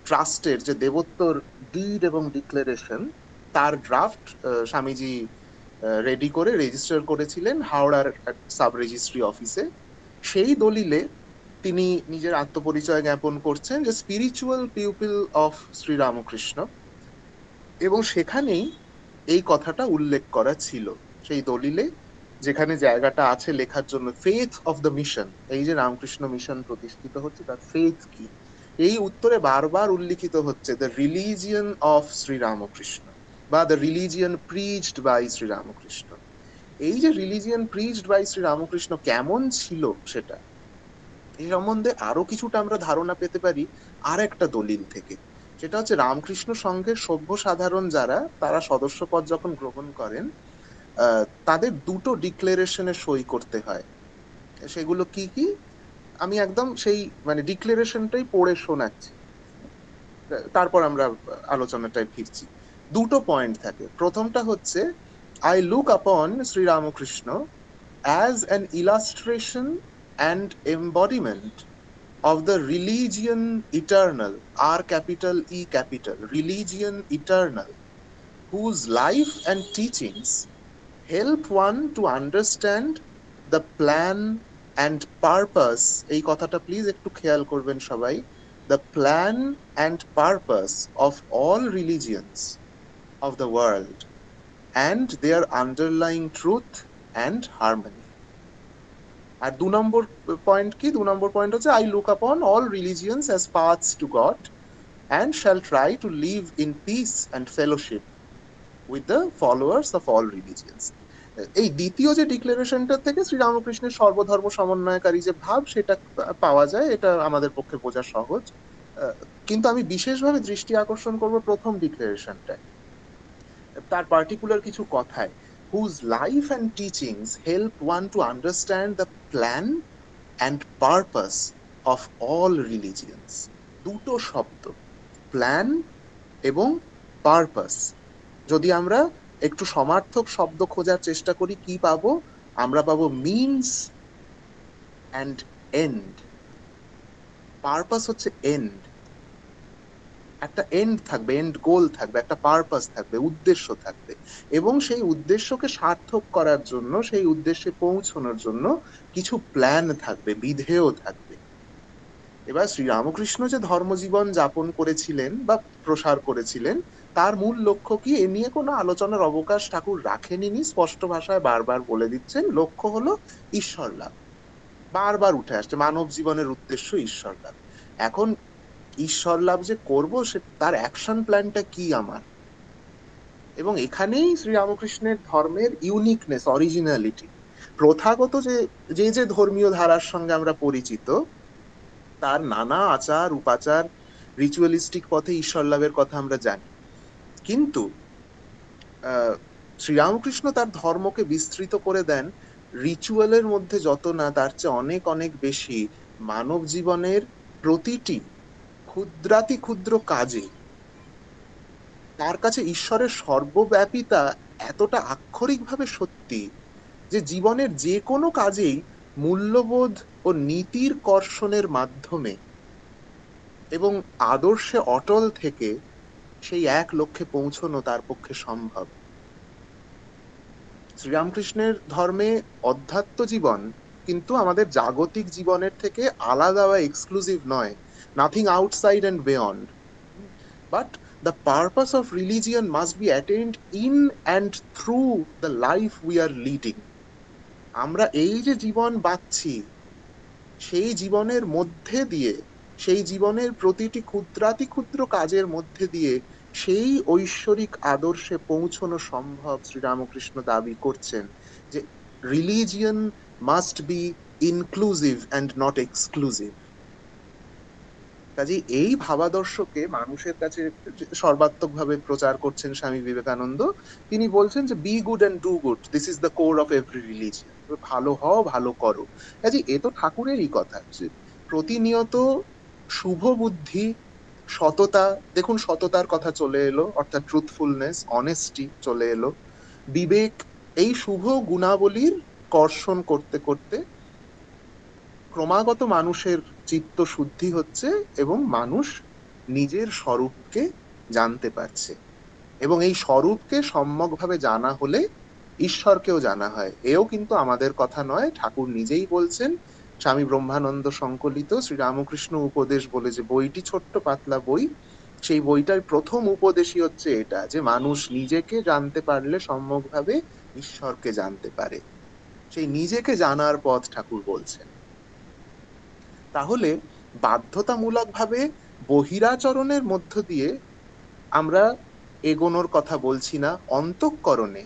ট্রাস্টের যে দেবোত্তর ডিড এবং ডিক্লারেশন, তার ড্রাফট স্বামীজি রেডি করে রেজিস্টার করেছিলেন হাওড়ার সাব রেজিস্ট্রি অফিসে। সেই দলিলে তিনি নিজের আত্মপরিচয় জ্ঞাপন করছেন যে স্পিরিচুয়াল পিউপিল অফ শ্রীরামকৃষ্ণ, এবং সেখানেই এই কথাটা উল্লেখ করা ছিল সেই দলিলে, যেখানে জায়গাটা আছে লেখার জন্য ফেথ অফ দ্য মিশন। এই যে রামকৃষ্ণ মিশন প্রতিষ্ঠিত হচ্ছে, তার ফেথ কি? এই উত্তরে বারবার উল্লিখিত হচ্ছে দ্য রিলিজিয়ন অফ শ্রীরামকৃষ্ণ বা দ্য রিলিজিয়ন প্রিচড বাই শ্রীরামকৃষ্ণ। এই যে রিলিজিয়ন প্রিচড বাই শ্রীরামকৃষ্ণ কেমন ছিল, সেটা এই সম্বন্ধে আরো কিছুটা আমরা ধারণা পেতে পারি আর একটা দলিল থেকে। সেটা হচ্ছে রামকৃষ্ণ সংঘের সভ্য সাধারণ যারা, তারা সদস্যপদ যখন গ্রহণ করেন, তাদের দুটো ডিক্লারেশনে সই করতে হয়। সেগুলো কি কি আমি একদম সেই মানে ডিক্লারেশনটাই পড়ে শোনাচ্ছি, তারপর আমরা আলোচনাটায় ফিরছি। দুটো পয়েন্ট থাকে। প্রথমটা হচ্ছে, আই লুক আপন Sri Ramakrishna as an illustration and embodiment of the religion eternal, R capital E capital, religion eternal, whose life and teachings help one to understand the plan and purpose, এই কথাটা প্লিজ একটু খেয়াল করবেন সবাই, the plan and purpose of all religions of the world and their underlying truth and harmony. আর 2 নম্বর point কি? 2 নম্বর পয়েন্ট হচ্ছে, I look upon all religions as paths to God and shall try to live in peace and fellowship with the followers of all religions. এই দ্বিতীয় যে ডিক্লারেশনটা থেকে শ্রীরামকৃষ্ণের সর্বধর্ম সমন্বয়কারী যে ভাব, সেটা পাওয়া যায়, এটা আমাদের পক্ষে বোঝা সহজ। কিন্তু আমি বিশেষভাবে দৃষ্টি আকর্ষণ করব প্রথম ডিক্লারেশনটায়, তার পার্টিকুলার কিছু কথায়, whose life and teachings help one to understand the plan and purpose of all religions. দুটো শব্দ, প্ল্যান এবং পারপাস। যদি আমরা একটু সমার্থক শব্দ খোঁজার চেষ্টা করি, কি পাবো? আমরা পাবো মিনস অ্যান্ড এন্ড। পারপাস হচ্ছে এন্ড, একটা এন্ড থাকবে, এন্ড গোল থাকবে, একটা পারপাস থাকবে, উদ্দেশ্য থাকবে, এবং সেই উদ্দেশ্যকে সার্থক করার জন্য, সেই উদ্দেশ্যে পৌঁছানোর জন্য কিছু প্ল্যান থাকবে, বিধেয় থাকবে। এবার শ্রীরামকৃষ্ণ যে ধর্মজীবন যাপন করেছিলেন বা প্রসার করেছিলেন, তার মূল লক্ষ্য কি, এ নিয়ে কোনো আলোচনার অবকাশ ঠাকুর রাখেননি, স্পষ্ট ভাষায় বারবার বলে দিচ্ছেন, লক্ষ্য হলো ঈশ্বর লাভ। বারবার উঠে আসছে মানব জীবনের উদ্দেশ্য ঈশ্বর লাভ। এখন ঈশ্বর লাভ যে করবো, সে তার অ্যাকশন প্ল্যানটা কি আমার, এবং এখানেই শ্রীরামকৃষ্ণের ধর্মের ইউনিকনেস, অরিজিনালিটি। প্রথাগত যে যে যে ধর্মীয় ধারার সঙ্গে আমরা পরিচিত, তার নানা আচার উপাচার, রিচুয়ালিস্টিক পথে ঈশ্বর লাভের কথা আমরা জানি, কিন্তু শ্রীরামকৃষ্ণ তার ধর্মকে বিস্তৃত করে দেন রিচুয়ালের মধ্যে যত না, তার চেয়ে অনেক অনেক বেশি মানব জীবনের প্রতিটি ক্ষুদ্রাতি ক্ষুদ্র কাজে তার কাছে ঈশ্বরের সর্বব্যাপিতা এতটা আক্ষরিকভাবে সত্যি যে জীবনের যে কোনো কাজেই মূল্যবোধ ও নীতির কর্ষণের মাধ্যমে এবং আদর্শে অটল থেকে সেই এক লক্ষ্যে পৌঁছানো তার পক্ষে সম্ভব। শ্রীরামকৃষ্ণের ধর্মে অধ্যাত্ম জীবন কিন্তু আমাদের জাগতিক জীবনের থেকে আলাদা বা এক্সক্লুসিভ নয়, nothing outside and beyond, but the purpose of religion must be attained in and through the life we are leading. আমরা এই যে জীবন বাঁচছি, সেই জীবনের মধ্যে দিয়ে, সেই জীবনের প্রতিটি ক্ষুদ্রাতি ক্ষুদ্র কাজের মধ্যে দিয়ে সেই ঐশ্বরিক আদর্শে পৌঁছানো সম্ভব। শ্রীরামকৃষ্ণ দাবি করছেন যে religion must be inclusive and not exclusive. কাজে এই ভাবাদর্শকে মানুষের কাছে সর্বাত্মকভাবে প্রচার করছেন স্বামী বিবেকানন্দ। তিনি বলছেন যে be good and do good, this is the core of every religion. ভালো হও, ভালো করো। কাজে এ তো ঠাকুরেরই কথা, প্রতিনিয়ত শুভ বুদ্ধি, সততা, দেখুন সততার কথা চলে এলো, অর্থাৎ ট্রুথফুলনেস, অনেস্টি চলে এলো, বিবেক, এই শুভ গুণাবলীর কর্ষণ করতে করতে ক্রমাগত মানুষের চিত্ত শুদ্ধি হচ্ছে এবং মানুষ নিজের স্বরূপকে জানতে পারছে, এবং এই স্বরূপকে সম্যকভাবে জানা হলে ঈশ্বরকেও জানা হয়। এও কিন্তু আমাদের কথা নয়, ঠাকুর নিজেই বলছেন। স্বামী ব্রহ্মানন্দ সংকলিত শ্রীরামকৃষ্ণ উপদেশ বলে যে বইটি, ছোট্ট পাতলা বই, সেই বইটার প্রথম উপদেশই হচ্ছে এটা, যে মানুষ নিজেকে জানতে পারলে সম্যকভাবে ঈশ্বরকে জানতে পারে। সেই নিজেকে জানার পথ ঠাকুর বলছেন। তাহলে বাধ্যতামূলকভাবে বহিরাচরণের মধ্য দিয়ে আমরা এগোনোর কথা বলছি না, অন্তঃকরণে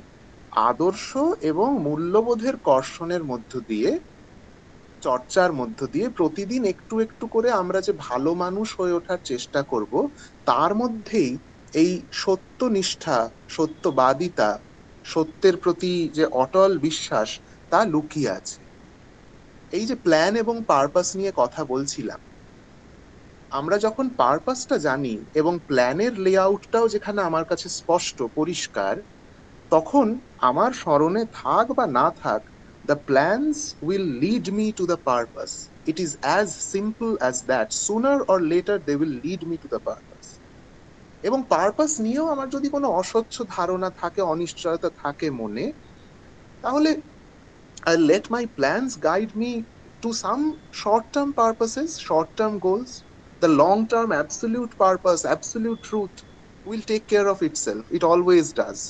আদর্শ এবং মূল্যবোধের কর্ষণের মধ্য দিয়ে, চর্চার মধ্য দিয়ে প্রতিদিন একটু একটু করে আমরা যে ভালো মানুষ হয়ে ওঠার চেষ্টা করব, তার মধ্যেই এই সত্যনিষ্ঠা, সত্যবাদিতা, সত্যের প্রতি যে অটল বিশ্বাস, তা লুকিয়ে আছে। এই যে প্ল্যান এবং পারপাস নিয়ে কথা বলছিলাম, আমরা যখন পারপাসটা জানি এবং প্ল্যানের লেআউটটাও যেখানে আমার কাছে স্পষ্ট পরিষ্কার, তখন আমার স্মরণে থাক বা না থাক, the plans will lead me to the purpose. It is as simple as that. Sooner or later they will lead me to the purpose. এবং পারপাস নিয়েও আমার যদি কোনো অস্বচ্ছ ধারণা থাকে, অনিশ্চয়তা থাকে মনে, তাহলে I'll let my plans guide me to some short-term purposes, short-term goals. The long-term absolute purpose, absolute truth will take care of itself. It always does.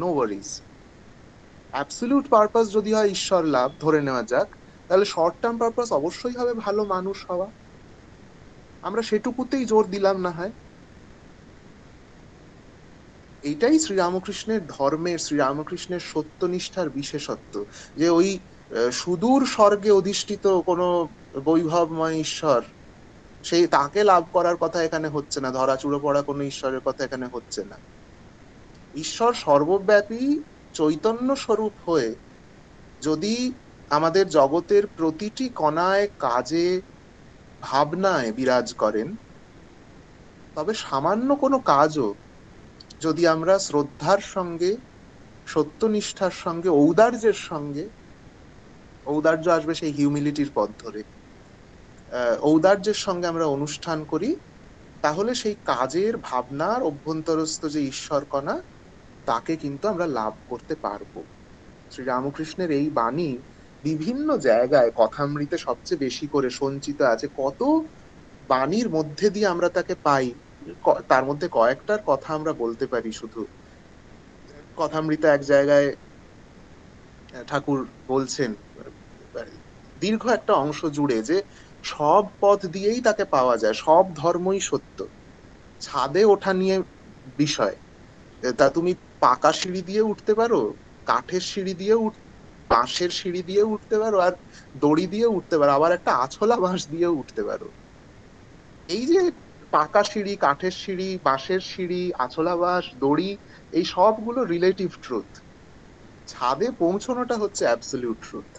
No worries. Absolute purpose যদি হয় ঈশ্বর লাভ, ধরে নেওয়া যাক, তাহলে short-term purpose অবশ্যই হবে ভালো মানুষ হওয়া। আমরা সেটুকুতেই জোর দিলাম না হয়। এইটাই শ্রীরামকৃষ্ণের ধর্মের, শ্রীরামকৃষ্ণের সত্যনিষ্ঠার বিশেষত্ব, যে ওই সুদূর স্বর্গে অধিষ্ঠিত কোনো বৈভবময় ঈশ্বর, সেই তাকে লাভ করার কথা এখানে হচ্ছে না, ধরা চুড়ো পড়া কোনো ঈশ্বরের কথা এখানে হচ্ছে না। ঈশ্বর সর্বব্যাপী চৈতন্য স্বরূপ হয়ে যদি আমাদের জগতের প্রতিটি কণায়, কাজে, ভাবনায় বিরাজ করেন, তবে সামান্য কোনো কাজও যদি আমরা শ্রদ্ধার সঙ্গে, সত্যনিষ্ঠার সঙ্গে, ঔদার্যের সঙ্গে, ঔদার্য আসবে সেই হিউমিলিটির পথ ধরে, ঔদার্যের সঙ্গে আমরা অনুষ্ঠান করি, তাহলে সেই কাজের ভাবনার অভ্যন্তরস্থ যে ঈশ্বরকণা, তাকে কিন্তু আমরা লাভ করতে পারবো। শ্রীরামকৃষ্ণের এই বাণী বিভিন্ন জায়গায় কথামৃতে সবচেয়ে বেশি করে সঞ্চিত আছে। কত বাণীর মধ্যে দিয়ে আমরা তাকে পাই, তার মধ্যে কয়েকটার কথা আমরা বলতে পারি। শুধু কথামৃতে এক জায়গায় ঠাকুর বলছেন দীর্ঘ একটা অংশ জুড়ে যে সব পথ দিয়েই তাকে পাওয়া যায়, সব ধর্মই সত্য। ছাদে ওঠা নিয়ে বিষয়, তা তুমি পাকা সিঁড়ি দিয়ে উঠতে পারো, কাঠের সিঁড়ি দিয়ে বাঁশের সিঁড়ি দিয়ে উঠতে পারো, আর দড়ি দিয়ে উঠতে পারো, আবার একটা আছলা বাঁশ দিয়েও উঠতে পারো। এই যে পাকা সিঁড়ি, কাঠের সিঁড়ি, বাঁশের সিঁড়ি, আছলা বাঁশ, দড়ি, এই সবগুলো রিলেটিভ ট্রুথ। ছাদে পৌঁছানোটা হচ্ছে অ্যাবসলিউট ট্রুথ।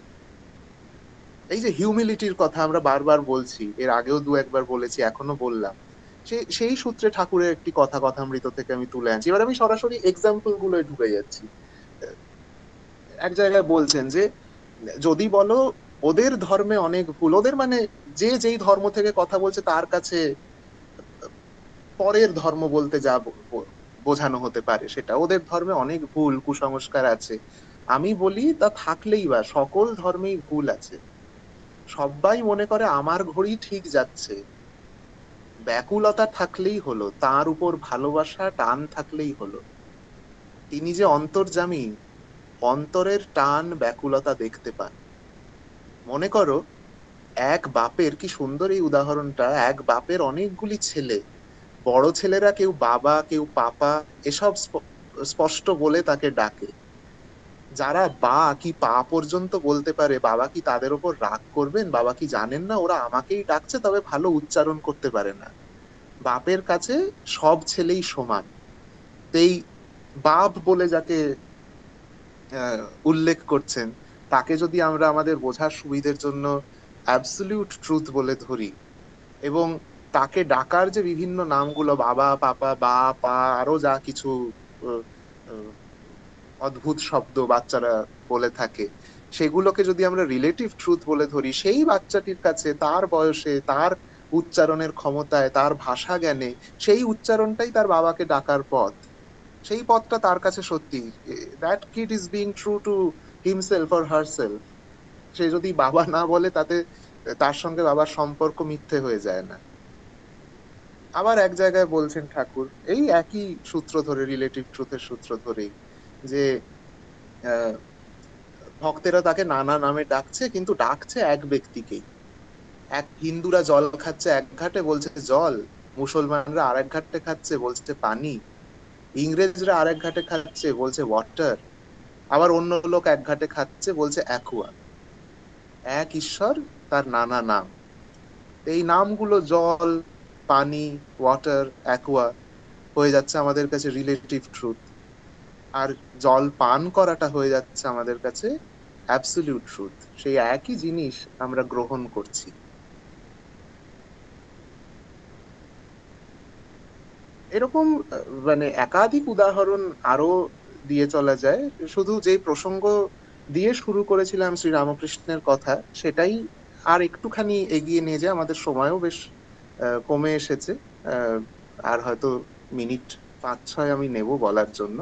এই যে হিউমিলিটির কথা আমরা বারবার বলছি, এর আগেও দু একবার বলেছি, এখনো বললাম, সেই সূত্রে ঠাকুরের একটি কথা কথামৃত থেকে আমি তুলে আনছি। এবার আমি সরাসরি এক্সাম্পল গুলোয় ঢুকে যাচ্ছি। এক জায়গায় বলছেন যে যদি বলো ওদের ধর্মে অনেক ভুল, ওদের মানে যে যেই ধর্ম থেকে কথা বলছে তার কাছে পরের ধর্ম বলতে যা বোঝানো হতে পারে সেটা, ওদের ধর্মে অনেক ভুল কুসংস্কার আছে। আমি বলি তা থাকলেই বা সকল ধর্মেই ভুল আছে। সবাই মনে করে আমার ঘড়ি ঠিক যাচ্ছে, ব্যাকুলতা থাকলেই হলো, তার উপর ভালোবাসা টান থাকলেই হলো। তিনি যে অন্তর্যামী, অন্তরের টান ব্যাকুলতা দেখতে পান। মনে করো এক বাপের, কি সুন্দর এই উদাহরণটা, এক বাপের অনেকগুলি ছেলে, বড় ছেলেরা কেউ বাবা কেউ পাপা এসব স্পষ্ট বলে তাকে ডাকে। যারা বা কি পা পর্যন্ত বলতে পারে, বাবা কি তাদের ওপর রাগ করবেন? বাবা কি জানেন না ওরা আমাকেই ডাকছে, তবে ভালো উচ্চারণ করতে পারে না। বাপের কাছে সব ছেলেই সমান। এই বাপ বলে যাকে উল্লেখ করছেন, তাকে যদি আমরা আমাদের বোঝার সুবিধের জন্য অ্যাবসলিউট ট্রুথ বলে ধরি, এবং তাকে ডাকার যে বিভিন্ন নামগুলো, বাবা পাপা বা পা আরো যা কিছু অদ্ভুত শব্দ বাচ্চারা বলে থাকে, সেগুলোকে যদি আমরা রিলেটিভ ট্রুথ বলে ধরি, সেই বাচ্চাটির কাছে তার বয়সে, তার উচ্চারণের ক্ষমতায়, তার ভাষা জ্ঞানে সেই উচ্চারণটাই তার বাবাকে ডাকার পথ। সেই পথটা তার কাছে সত্যি। That kid is being true to himself or herself. সে যদি বাবা না বলে, তাতে তার সঙ্গে বাবার সম্পর্ক মিথ্যে হয়ে যায় না। আবার এক জায়গায় বলছেন ঠাকুর এই একই সূত্র ধরে, রিলেটিভ ট্রুথের সূত্র ধরেই, যে ভক্তেরা তাকে নানা নামে ডাকছে, কিন্তু ডাকছে এক ব্যক্তিকেই। এক হিন্দুরা জল খাচ্ছে এক ঘাটে, বলছে জল। মুসলমানরা আরেক ঘাটে খাচ্ছে, বলছে পানি। ইংরেজরা আরেক ঘাটে খাচ্ছে, বলছে ওয়াটার। আবার অন্য লোক এক ঘাটে খাচ্ছে, বলছে অ্যাকুয়া। এক ঈশ্বর, তার নানা নাম। এই নামগুলো জল, পানি, ওয়াটার, অ্যাকুয়া হয়ে যাচ্ছে আমাদের কাছে রিলেটিভ ট্রুথ, আর জল পান করাটা হয়ে যাচ্ছে আমাদের কাছে অ্যাবসলিউট ট্রুথ। সেই একই জিনিস আমরা গ্রহণ করছি। এরকম মানে একাধিক উদাহরণ আরো দিয়ে চলা যায়। শুধু যে প্রসঙ্গ দিয়ে শুরু করেছিলাম শ্রীরামকৃষ্ণের কথা, সেটাই আর একটুখানি এগিয়ে নিয়ে যায়। আমাদের সময়ও বেশ কমে এসেছে, আর হয়তো মিনিট 5-6 আমি নেব বলার জন্য।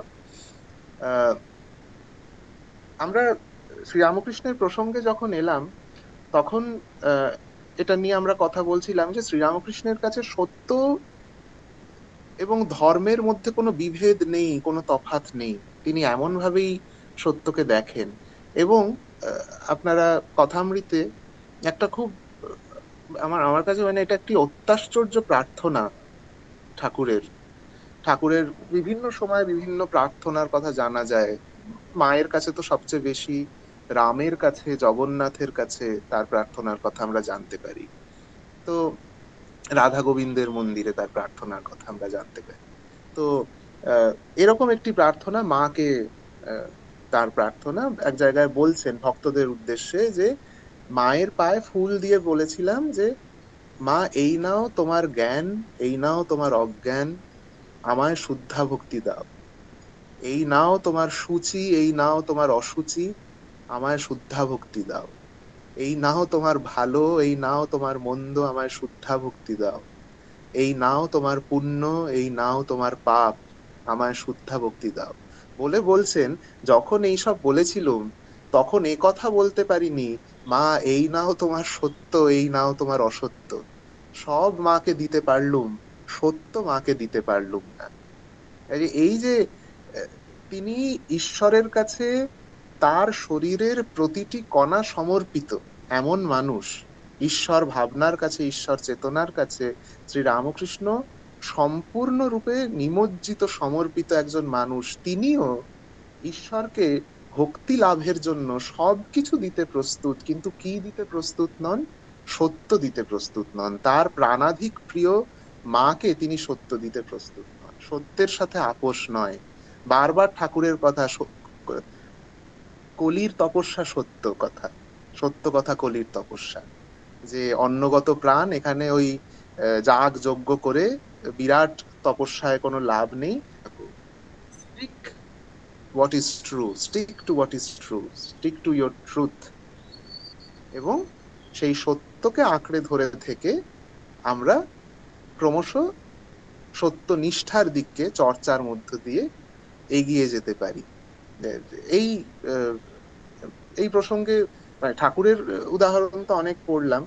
আমরা শ্রীরামকৃষ্ণের প্রসঙ্গে যখন এলাম, তখন এটা নিয়ে আমরা কথা বলছিলাম যে শ্রীরামকৃষ্ণের কাছে সত্য এবং ধর্মের মধ্যে কোনো বিভেদ নেই, কোনো তফাৎ নেই। তিনি এমন ভাবেই সত্যকে দেখেন। এবং আপনারা কথামৃতে একটা খুব আমার কাছে মানে এটা একটি অত্যাশ্চর্য প্রার্থনা ঠাকুরের বিভিন্ন সময় বিভিন্ন প্রার্থনার কথা জানা যায়। মায়ের কাছে তো সবচেয়ে বেশি, রামের কাছে, জগন্নাথের কাছে তার প্রার্থনার কথা আমরা জানতে পারি। তো রাধা গোবিন্দের মন্দিরে তার প্রার্থনার কথা আমরা জানতে পারি। তো এরকম একটি প্রার্থনা, মাকে তার প্রার্থনা এক জায়গায় বলছেন ভক্তদের উদ্দেশ্যে, যে মায়ের পায়ে ফুল দিয়ে বলেছিলাম যে মা, এই নাও তোমার জ্ঞান, এই নাও তোমার অজ্ঞান, আমায় শুদ্ধা ভক্তি দাও। এই নাও তোমার সূচি, এই নাও তোমার অসুচি, আমায় শুদ্ধা ভক্তি দাও। এই নাও তোমার ভালো, এই নাও তোমার মন্দ, আমায় শুদ্ধা ভক্তি দাও। এই নাও তোমার পুণ্য, এই নাও তোমার পাপ, আমায় শুদ্ধা ভক্তি দাও। বলছেন, যখন এইসব বলেছিলুম তখন এ কথা বলতে পারিনি, মা এই নাও তোমার সত্য, এই নাও তোমার অসত্য। সব মাকে দিতে পারলুম, সত্য মাকে দিতে পারলুম না। এই যে তিনি ঈশ্বরের কাছে তার শরীরের প্রতিটি কণা সমর্পিত এমন মানুষ, ঈশ্বর ভাবনার কাছে, ঈশ্বর চেতনার কাছে শ্রী রামকৃষ্ণ সম্পূর্ণরূপে নিমজ্জিত সমর্পিত একজন মানুষ। তিনিও ঈশ্বরকে ভক্তি লাভের জন্য সবকিছু দিতে প্রস্তুত, কিন্তু কি দিতে প্রস্তুত নন? সত্য দিতে প্রস্তুত নন। তার প্রাণাধিক প্রিয় মাকে তিনি সত্য দিতে প্রস্তুত নন, সত্যের সাথে আপোষ নয়। বারবার ঠাকুরের কথা, কলির তপস্যা সত্য কথা, সত্য কথা কলির তপস্যা, যে অন্নগত প্রাণ এখানে ওই যাগ যজ্ঞ করে বিরাট তপস্যায় কোনো লাভ নেই। Stick what is true, stick to what is true, stick to your truth, এবং সেই সত্যকে আঁকড়ে ধরে থেকে আমরা ক্রমশ সত্য নিষ্ঠার দিকে চর্চার মধ্য দিয়ে এগিয়ে যেতে পারি। এই এই প্রসঙ্গে ঠাকুরের উদাহরণ তো অনেক পড়লাম,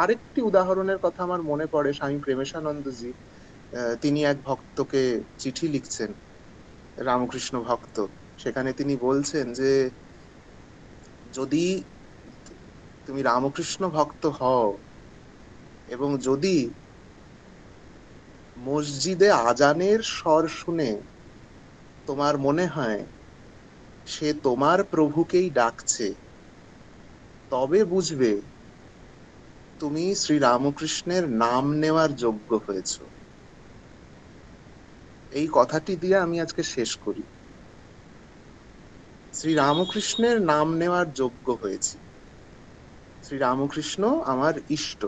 আরেকটি উদাহরণের কথা আমার মনে পড়ে। স্বামী প্রেমেশানন্দজি, তিনি এক ভক্তকে চিঠি লিখছেন, রামকৃষ্ণ ভক্ত। সেখানে তিনি বলছেন যে যদি তুমি রামকৃষ্ণ ভক্ত হও এবং যদি মসজিদে আজানের স্বর শুনে তোমার মনে হয় সে তোমার প্রভুকেই ডাকছে, তবে বুঝবে তুমি শ্রী রামকৃষ্ণের নাম নেওয়ার যোগ্য হয়েছ। এই কথাটি দিয়ে আমি আজকে শেষ করি। শ্রী রামকৃষ্ণের নাম নেওয়ার যোগ্য হয়েছি। শ্রী রামকৃষ্ণ আমার ইষ্ট,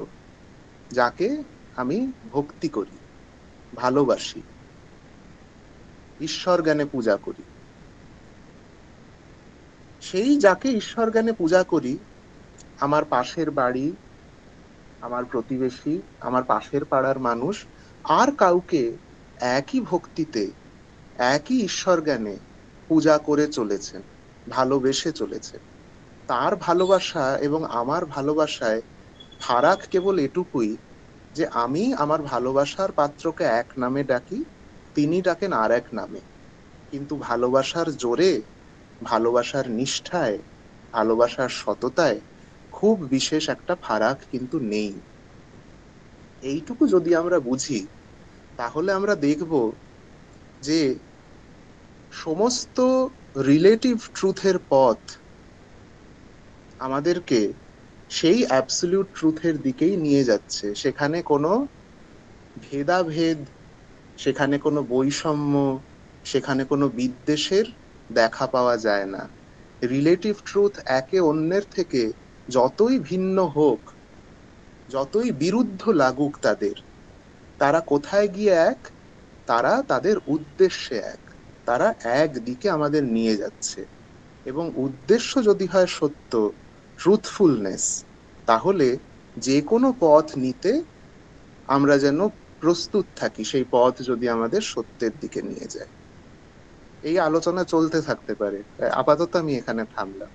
যাকে আমি ভক্তি করি, ভালোবাসি, ঈশ্বর জ্ঞানে পূজা করি। সেই যাকে ঈশ্বর জ্ঞানে পূজা করি, আমার পাশের বাড়ি, আমার প্রতিবেশী, আমার পাশের পাড়ার মানুষ আর কাউকে একই ভক্তিতে, একই ঈশ্বর জ্ঞানে পূজা করে চলেছেন, ভালোবেসে চলেছেন। তার ভালোবাসা এবং আমার ভালোবাসায় ফারাক কেবল এটুকুই যে আমি আমার ভালোবাসার পাত্রকে এক নামে ডাকি, তিনি ডাকেন আর এক নামে। কিন্তু ভালোবাসার জোরে, ভালোবাসার নিষ্ঠায়, ভালোবাসার সততায় খুব বিশেষ একটা ফারাক কিন্তু নেই। এইটুকু যদি আমরা বুঝি, তাহলে আমরা দেখব যে সমস্ত রিলেটিভ ট্রুথের পথ আমাদেরকে সেই অ্যাবসলিউট ট্রুথের দিকেই নিয়ে যাচ্ছে। সেখানে কোনো ভেদাভেদ, সেখানে কোনো বৈষম্য, সেখানে কোনো বিদ্বেষের দেখা পাওয়া যায় না। রিলেটিভ ট্রুথ একে অন্যের থেকে যতই ভিন্ন হোক, যতই বিরুদ্ধ লাগুক তাদের, তারা কোথায় গিয়ে এক? তারা তাদের উদ্দেশ্যে এক, তারা একদিকে আমাদের নিয়ে যাচ্ছে। এবং উদ্দেশ্য যদি হয় সত্য, ট্রুথফুলনেস, তাহলে যে কোনো পথ নিতে আমরা যেন প্রস্তুত থাকি, সেই পথ যদি আমাদের সত্যের দিকে নিয়ে যায়। এই আলোচনা চলতে থাকতে পারে, আপাতত আমি এখানে থামলাম।